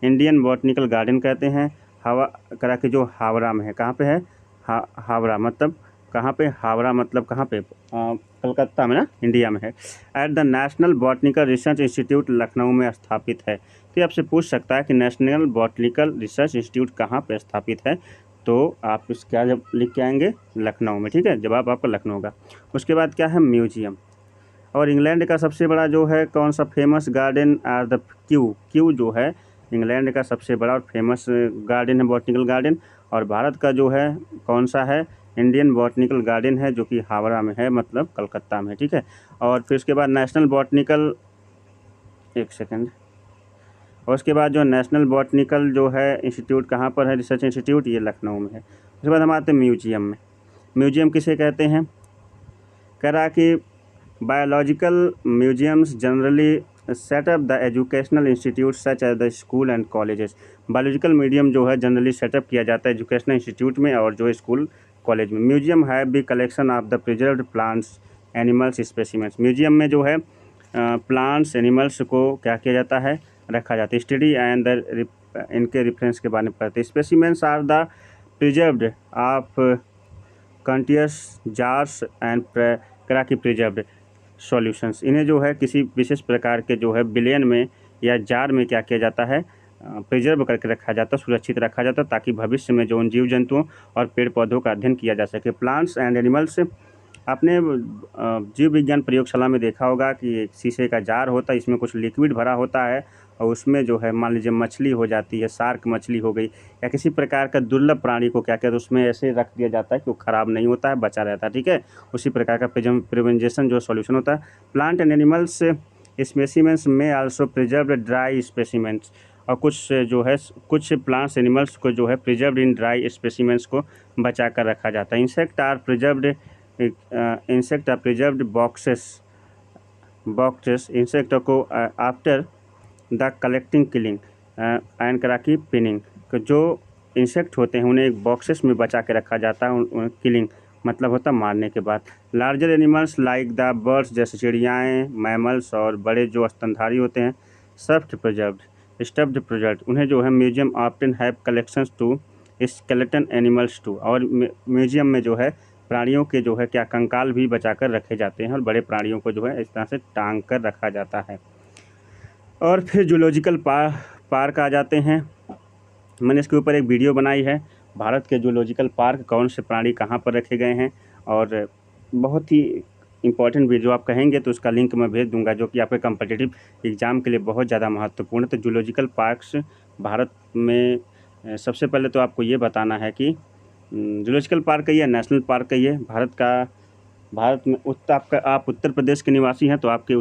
S1: इंडियन बॉटनिकल गार्डन कहते हैं। करा के जो हावड़ा में है, कहाँ पे है? हावड़ा मतलब कहाँ पे? हावड़ा मतलब कहाँ पे? कलकत्ता में ना, इंडिया में है। At the national botanical research institute, Lucknow में स्थापित है। तो ये आपसे पूछ सकता है कि नेशनल बॉटनिकल रिसर्च इंस्टीट्यूट कहाँ पे स्थापित है, तो आप इस क्या जब लिख के आएंगे? लखनऊ में, ठीक है, जवाब आपका लखनऊ का। उसके बाद क्या है? म्यूजियम। और इंग्लैंड का सबसे बड़ा जो है कौन सा famous garden are the Kew जो है इंग्लैंड का सबसे बड़ा और फेमस गार्डन है, बॉटनिकल गार्डन। और भारत का जो है कौन सा है? इंडियन बॉटनिकल गार्डन है, जो कि हावड़ा में है, मतलब कलकत्ता में, ठीक है। और फिर उसके बाद नेशनल बॉटनिकल, एक सेकंड, और उसके बाद जो नेशनल बॉटनिकल जो है इंस्टीट्यूट कहाँ पर है? रिसर्च इंस्टीट्यूट, ये लखनऊ में है। उसके बाद हम आते हैं म्यूजियम में। म्यूजियम किसे कहते हैं? कह रहा कि biological museums generally set up the educational institute such as the school and colleges. Biological museum जो है जनरली सेटअप किया जाता है एजुकेशनल इंस्टीट्यूट में और जो स्कूल कॉलेज में। Museum have be collection of the preserved plants animals specimens. Museum में जो है प्लांट्स एनिमल्स को क्या किया जाता है? रखा जाता है। स्टडी एंड इनके रेफरेंस के बारे में पढ़ते हैं। Specimens are the preserved of continuous jars and preserved solutions. इन्हें जो है किसी विशेष प्रकार के जो है बिलियन में या जार में क्या किया जाता है? प्रिजर्व करके रखा जाता, सुरक्षित रखा जाता, ताकि भविष्य में जो उन जीव जंतुओं और पेड़ पौधों का अध्ययन किया जा सके। प्लांट्स एंड एनिमल्स, आपने जीव विज्ञान प्रयोगशाला में देखा होगा कि एक शीशे का जार होता है, इसमें कुछ लिक्विड भरा होता है और उसमें जो है मान लीजिए मछली हो जाती है, शार्क मछली हो गई या किसी प्रकार का दुर्लभ प्राणी को क्या कहते हैं उसमें ऐसे रख दिया जाता है कि वो ख़राब नहीं होता है, बचा रहता है, ठीक है। उसी प्रकार का प्रिवेंजेशन जो सॉल्यूशन होता है। प्लांट एंड एनिमल्स स्पेसिमेंट्स में आल्सो प्रिजर्व ड्राई स्पेसिमेंट्स, और कुछ जो है कुछ प्लांट्स एनिमल्स को जो है प्रिजर्व्ड इन ड्राई स्पेसिमेंट्स को बचा कर रखा जाता है। Insect are preserved boxes insect को after the collecting killing and कराकी पिनिंग, जो इंसेक्ट होते हैं उन्हें एक बॉक्सेस में बचा के रखा जाता है, किलिंग मतलब होता है मारने के बाद। Larger animals like the birds, जैसे चिड़ियाएँ, मैमल्स और बड़े जो स्तनधारी होते हैं, स्टफ्ड प्रिजर्व्ड, उन्हें जो है museum often have collections to skeleton animals too, और म्यूजियम में जो है प्राणियों के जो है क्या कंकाल भी बचा कर रखे जाते हैं और बड़े प्राणियों को जो है इस तरह से टांग कर रखा जाता है। और फिर जूलॉजिकल पार्क आ जाते हैं। मैंने इसके ऊपर एक वीडियो बनाई है, भारत के जूलॉजिकल पार्क कौन से प्राणी कहाँ पर रखे गए हैं, और बहुत ही इंपॉर्टेंट वीडियो आप कहेंगे तो उसका लिंक मैं भेज दूंगा, जो कि आपके कॉम्पिटिटिव एग्ज़ाम के लिए बहुत ज़्यादा महत्वपूर्ण है। तो जूलॉजिकल पार्क्स भारत में सबसे पहले तो आपको ये बताना है कि जूलॉजिकल पार्क कहिए, नेशनल पार्क कहिए, भारत में आप उत्तर प्रदेश के निवासी हैं तो आपके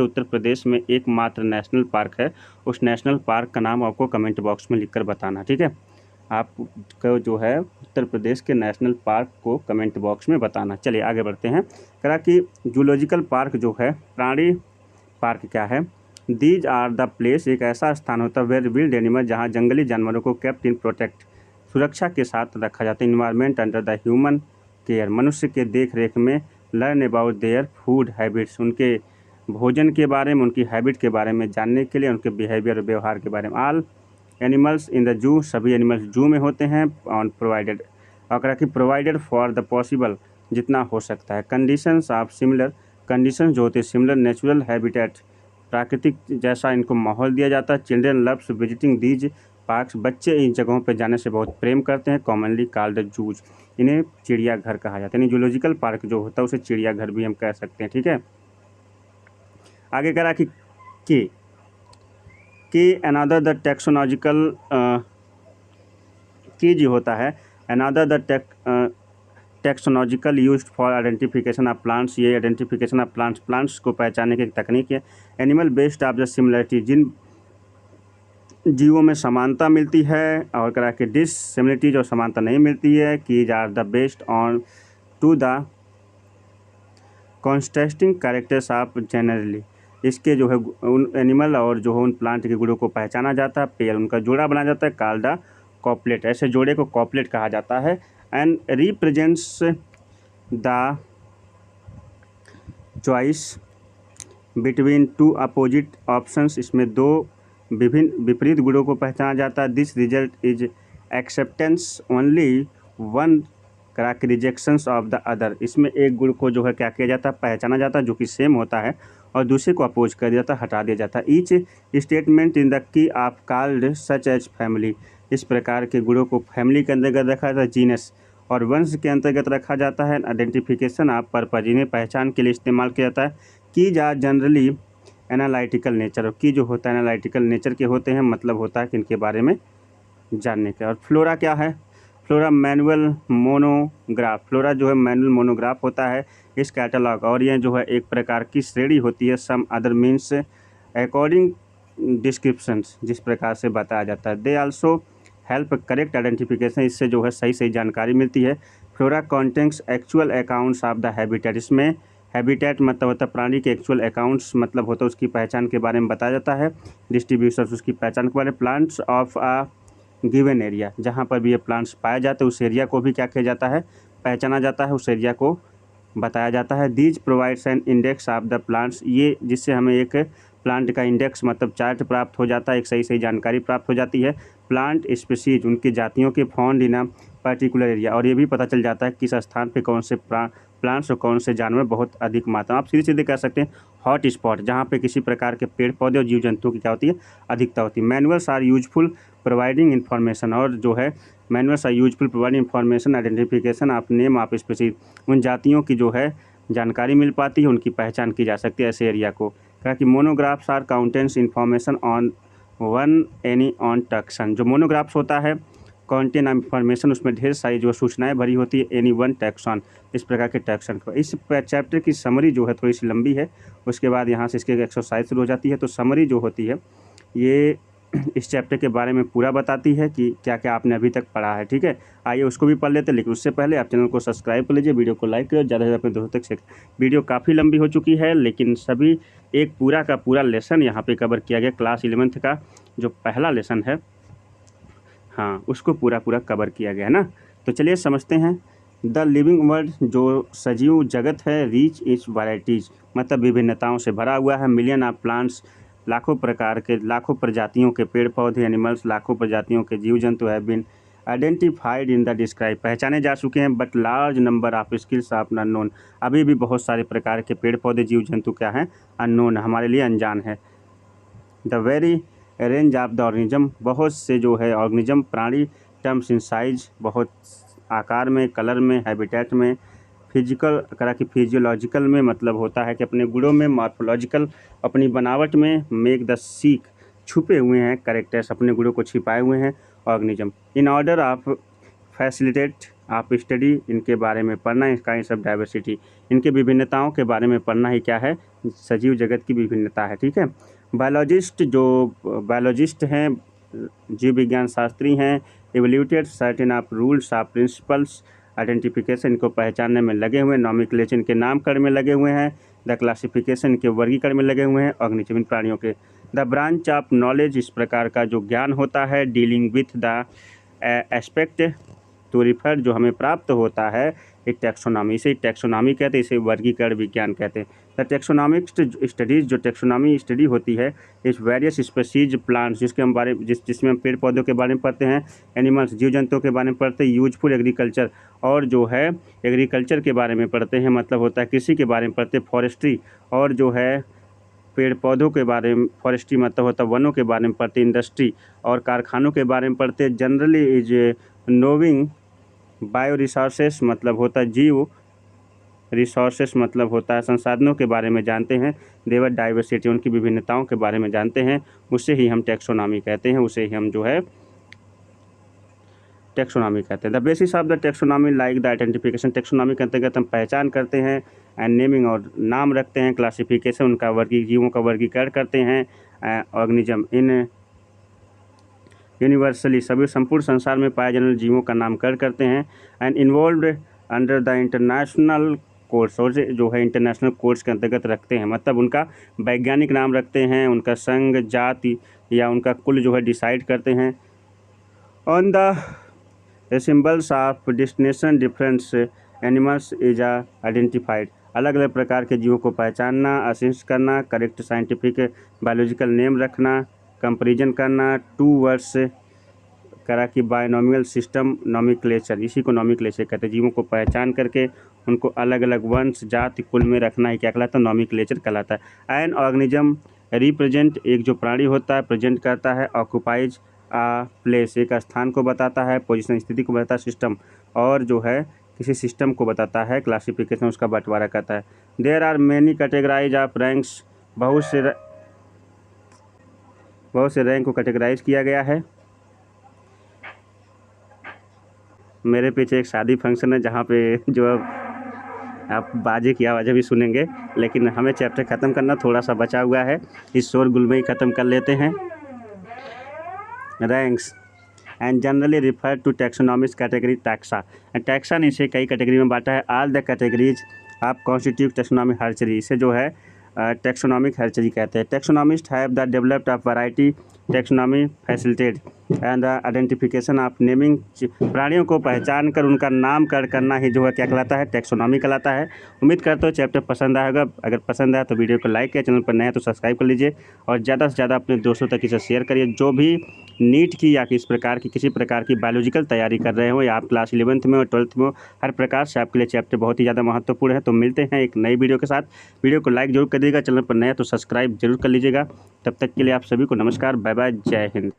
S1: उत्तर प्रदेश में एकमात्र नेशनल पार्क है। उस नेशनल पार्क का नाम आपको कमेंट बॉक्स में लिखकर बताना, ठीक है। आपको जो है उत्तर प्रदेश के नेशनल पार्क को कमेंट बॉक्स में बताना। चलिए आगे बढ़ते हैं। कहा कि जूलॉजिकल पार्क जो है, प्राणी पार्क क्या है, दीज आर द प्लेस, एक ऐसा स्थान होता है वेयर विल्ड एनिमल, जहाँ जंगली जानवरों को केप्ट इन प्रोटेक्ट, सुरक्षा के साथ रखा जाता है। Environment under the human care, मनुष्य के देख रेख में। Learn about their food habits, उनके भोजन के बारे में, उनकी हैबिट के बारे में जानने के लिए, उनके बिहेवियर और व्यवहार के बारे में। All animals in the zoo, सभी एनिमल्स जू में होते हैं। ऑन प्रोवाइडेड, और कि प्रोवाइडेड फॉर द पॉसिबल, जितना हो सकता है। कंडीशंस ऑफ सिमिलर, कंडीशन जो होते हैं सिमिलर, नेचुरल हैबिटेट, प्राकृतिक जैसा इनको माहौल दिया जाता है। Children loves visiting these parks, बच्चे इन जगहों पर जाने से बहुत प्रेम करते हैं। कॉमनली कॉल्ड जूज, इन्हें चिड़ियाघर कहा जाता है। यानी जूलॉजिकल पार्क जो होता है उसे चिड़ियाघर भी हम कह सकते हैं, ठीक है। आगे करा कि अनदर द टेक्सोनॉजिकल की जो होता है, another the taxonomical used for identification of plants, ये आइडेंटिफिकेशन ऑफ प्लांट्स को पहचानने की एक तकनीक है। Animal based of the similarity, जिन जीवों में समानता मिलती है, और करा के डिससिमिलरिटी जो समानता नहीं मिलती है, कि are the based on to the contrasting characters of generally, इसके जो है उन एनिमल और जो है उन प्लांट के गुणों को पहचाना जाता है। पेयर, उनका जोड़ा बनाया जाता है, कॉल्ड द कॉपलेट, ऐसे जोड़े को कॉपलेट कहा जाता है। And represents the choice between two opposite options, इसमें दो विभिन्न विपरीत गुणों को पहचाना जाता है। This result is acceptance only one करा के रिजेक्शंस ऑफ द अदर, इसमें एक गुण को जो है क्या किया जाता है, पहचाना जाता है जो कि सेम होता है, और दूसरे को अपोज कर दिया जाता है, हटा दिया जाता है। Each statement in the key of called such as family, इस प्रकार के गुणों को फैमिली के अंतर्गत रखा जाता है। जीनस और वंश के अंतर्गत रखा जाता है। आइडेंटिफिकेशन ऑफ पर्पज, इन्हें पहचान के लिए इस्तेमाल किया जाता है। की जा जनरली एनालिटिकल नेचर, और की जो होता है एनालिटिकल नेचर के होते हैं, मतलब होता है कि इनके बारे में जानने का। और फ्लोरा क्या है, फ्लोरा मैनुअल मोनोग्राफ, फ्लोरा जो है मैनुअल मोनोग्राफ होता है इस कैटलॉग, और यह जो है एक प्रकार की श्रेणी होती है। Some other means according descriptions, जिस प्रकार से बताया जाता है। They also help correct identification, इससे जो है सही जानकारी मिलती है। Flora contents actual accounts of the habitat, इसमें हैबिटेट मतलब होता है प्राणी के, एक्चुअल अकाउंट्स मतलब होता है उसकी पहचान के बारे में बताया जाता है। डिस्ट्रीब्यूशंस, उसकी पहचान के बारे में। Plants of a given area, जहाँ पर भी ये प्लांट्स पाए जाते हैं उस एरिया को भी क्या किया जाता है, पहचाना जाता है, उस एरिया को बताया जाता है। These provides N index of the plants, ये जिससे हमें एक प्लांट का इंडेक्स मतलब चार्ट प्राप्त हो जाता है, एक सही जानकारी प्राप्त हो जाती है। प्लांट स्पीशीज, उनकी जातियों के found in a particular area, और ये भी पता चल जाता है किस स्थान पे कौन से प्लांट्स और कौन से जानवर बहुत अधिक मात्रा। आप सीधे सीधे कह सकते हैं हॉट स्पॉट, जहाँ पे किसी प्रकार के पेड़ पौधे और जीव जंतुओं की क्या होती है, अधिकता होती है। Manuals are useful providing information, और जो है manuals are useful providing information identification of name of species, उन जातियों की जो है जानकारी मिल पाती है, उनकी पहचान की जा सकती है ऐसे एरिया को। कहा कि monographs are contains information on one any on taxon, जो मोनोग्राफ्स होता है कॉन्टेन इन्फॉर्मेशन, उसमें ढेर सारी जो सूचनाएं भरी होती है एनी वन टैक्सन, इस प्रकार के टैक्सन को। इस चैप्टर की समरी जो है थोड़ी सी लंबी है, उसके बाद यहाँ से इसके एक्सरसाइज शुरू हो जाती है। तो समरी जो होती है ये इस चैप्टर के बारे में पूरा बताती है कि क्या क्या आपने अभी तक पढ़ा है। ठीक है, आइए उसको भी पढ़ लेते हैं, लेकिन उससे पहले आप चैनल को सब्सक्राइब कर लीजिए, वीडियो को लाइक करिए, ज़्यादा से ज़्यादा अपने दोस्तों तक शेयर। वीडियो काफ़ी लंबी हो चुकी है, लेकिन सभी एक पूरा का पूरा लेसन यहाँ पे कवर किया गया। क्लास 11th का जो पहला लेसन है, हाँ, उसको पूरा कवर किया गया है ना। तो चलिए समझते हैं। द लिविंग वर्ल्ड, जो सजीव जगत है, रीच इट्स वैराइटीज़, मतलब विभिन्नताओं से भरा हुआ है। मिलियन ऑफ प्लांट्स, लाखों प्रकार के, लाखों प्रजातियों के पेड़ पौधे, एनिमल्स, लाखों प्रजातियों के जीव जंतु have been identified in the describe, पहचाने जा चुके हैं। But large number of skills of unknown, अभी भी बहुत सारे प्रकार के पेड़ पौधे जीव जंतु क्या हैं, अननोन, हमारे लिए अनजान है। The very range of the organism, बहुत से जो है ऑर्गेनिज्म, प्राणी, टर्म्स इन साइज, बहुत आकार में, कलर में, हैबिटेट में, फिजिकल करा कि फिजियोलॉजिकल में, मतलब होता है कि अपने गुणों में, मॉर्फोलॉजिकल अपनी बनावट में, मेक द सीक, छुपे हुए हैं, कैरेक्टर्स अपने गुणों को छिपाए हुए हैं organism. In order of facilitate आप स्टडी, इनके बारे में पढ़ना, इसका सब डाइवर्सिटी, इनके विभिन्नताओं के बारे में पढ़ना ही क्या है, सजीव जगत की विभिन्नता है। ठीक है, बायोलॉजिस्ट, जो बायोलॉजिस्ट हैं, जीव विज्ञान शास्त्री हैं, evoluted certain of rules of principles identification, इनको पहचानने में लगे हुए हैं। नॉमिक्लेचर, इनके नामकरण में लगे हुए हैं। द क्लासिफिकेशन, इनके वर्गीकरण में लगे हुए हैं ऑर्गेनिज्म, इन प्राणियों के। द ब्रांच ऑफ नॉलेज, इस प्रकार का जो ज्ञान होता है, dealing with the aspect to refer, जो हमें प्राप्त होता है एक टैक्सोनॉमी, इसे टैक्सोनॉमी कहते हैं, इसे वर्गीकरण विज्ञान कहते हैं। द टैक्सोनॉमिक स्टडीज़, जो टैक्सोनॉमी स्टडी होती है, इस वेरियस स्पीसीज प्लांट्स, जिसमें हम पेड़ पौधों के बारे में पढ़ते हैं, एनिमल्स, जीव जंतुओं के बारे में पढ़ते हैं, यूजफुल एग्रीकल्चर, और जो है एग्रीकल्चर के बारे में पढ़ते हैं, मतलब होता है कृषि के बारे में पढ़ते हैं, फॉरेस्ट्री, और जो है पेड़ पौधों के बारे में, फॉरेस्ट्री मतलब होता है वनों के बारे में पढ़ते हैं, इंडस्ट्री और कारखानों के बारे में पढ़ते हैं। जनरली इज नोविंग बायो रिसोर्सेस, मतलब होता है जीव, रिसोर्सेस मतलब होता है संसाधनों के बारे में जानते हैं। देवर डाइवर्सिटी, उनकी विभिन्नताओं के बारे में जानते हैं, उसे ही हम टैक्सोनॉमी कहते हैं, उसे ही हम जो है टैक्सोनॉमी कहते हैं। The basis of the taxonomy like the identification, taxonomy के अंतर्गत हम पहचान करते हैं, एंड नेमिंग, और नाम रखते हैं, क्लासिफिकेशन, उनका जीवों का वर्गीकरण करते हैं, ऑर्गेनिज्म इन यूनिवर्सली, सभी संपूर्ण संसार में पाए जाने वाले जीवों का नामकरण करते हैं, and involved under the international course, और जो है इंटरनेशनल कोर्स के अंतर्गत रखते हैं, मतलब उनका वैज्ञानिक नाम रखते हैं, उनका संघ, जाति या उनका कुल जो है डिसाइड करते हैं। On the symbols of destination difference animals is identified, अलग अलग प्रकार के जीवों को पहचानना, असिस्ट करना, करेक्ट साइंटिफिक बायोलॉजिकल नेम रखना, कंपेरिजन करना, टू वर्ड्स करा कि बायनोमियल सिस्टम नॉमिक्लेचर, इसी को नॉमिक्लेचर कहते हैं। जीवों को पहचान करके उनको अलग अलग वंश, जाति, कुल में रखना ही क्या कहलाता है, नॉमिक्लेचर कहलाता है। एन ऑर्गेनिज्म रिप्रेजेंट, एक जो प्राणी होता है प्रेजेंट करता है, ऑक्यूपाइज आ प्लेस, एक स्थान को बताता है, पोजीशन स्थिति को बताता है, सिस्टम, और जो है किसी सिस्टम को बताता है, क्लासिफिकेशन उसका बंटवारा करता है। There are many categorise of ranks, बहुत से रैंक को कैटेगराइज किया गया है। मेरे पीछे एक शादी फंक्शन है जहाँ पे जो आप बाजे की आवाज़ें भी सुनेंगे, लेकिन हमें चैप्टर ख़त्म करना थोड़ा सा बचा हुआ है, इस शोरगुल में ही ख़त्म कर लेते हैं। Ranks and generally refer to taxonomics category taxa, taxa ने इसे कई कैटेगरी में बांटा है। All the categories of constitute taxonomic hierarchy, इसे जो है टैक्सोनॉमिक हर्चरी कहते हैं। Taxonomist have the developed of variety taxonomy facilitated, and identification of naming, प्राणियों को पहचान कर उनका नाम करना ही जो है क्या कहलाता है, टैक्सोनॉमी कहलाता है। उम्मीद करते हो चैप्टर पसंद आएगा। अगर पसंद आया तो वीडियो को लाइक किया, चैनल पर नया तो सब्सक्राइब कर लीजिए और ज़्यादा से ज़्यादा अपने दोस्तों तक इसे शेयर करिए। जो भी नीट की या किसी प्रकार की बायोलॉजिकल तैयारी कर रहे हो, या आप क्लास 11th में और 12th में हो, हर प्रकार से आपके लिए चैप्टर बहुत ही ज़्यादा महत्वपूर्ण है। तो मिलते हैं एक नई वीडियो के साथ। वीडियो को लाइक जरूर कर दीजिएगा, चैनल पर नया तो सब्सक्राइब जरूर कर लीजिएगा। तब तक के लिए आप सभी को नमस्कार, बाय बाय, जय हिंद।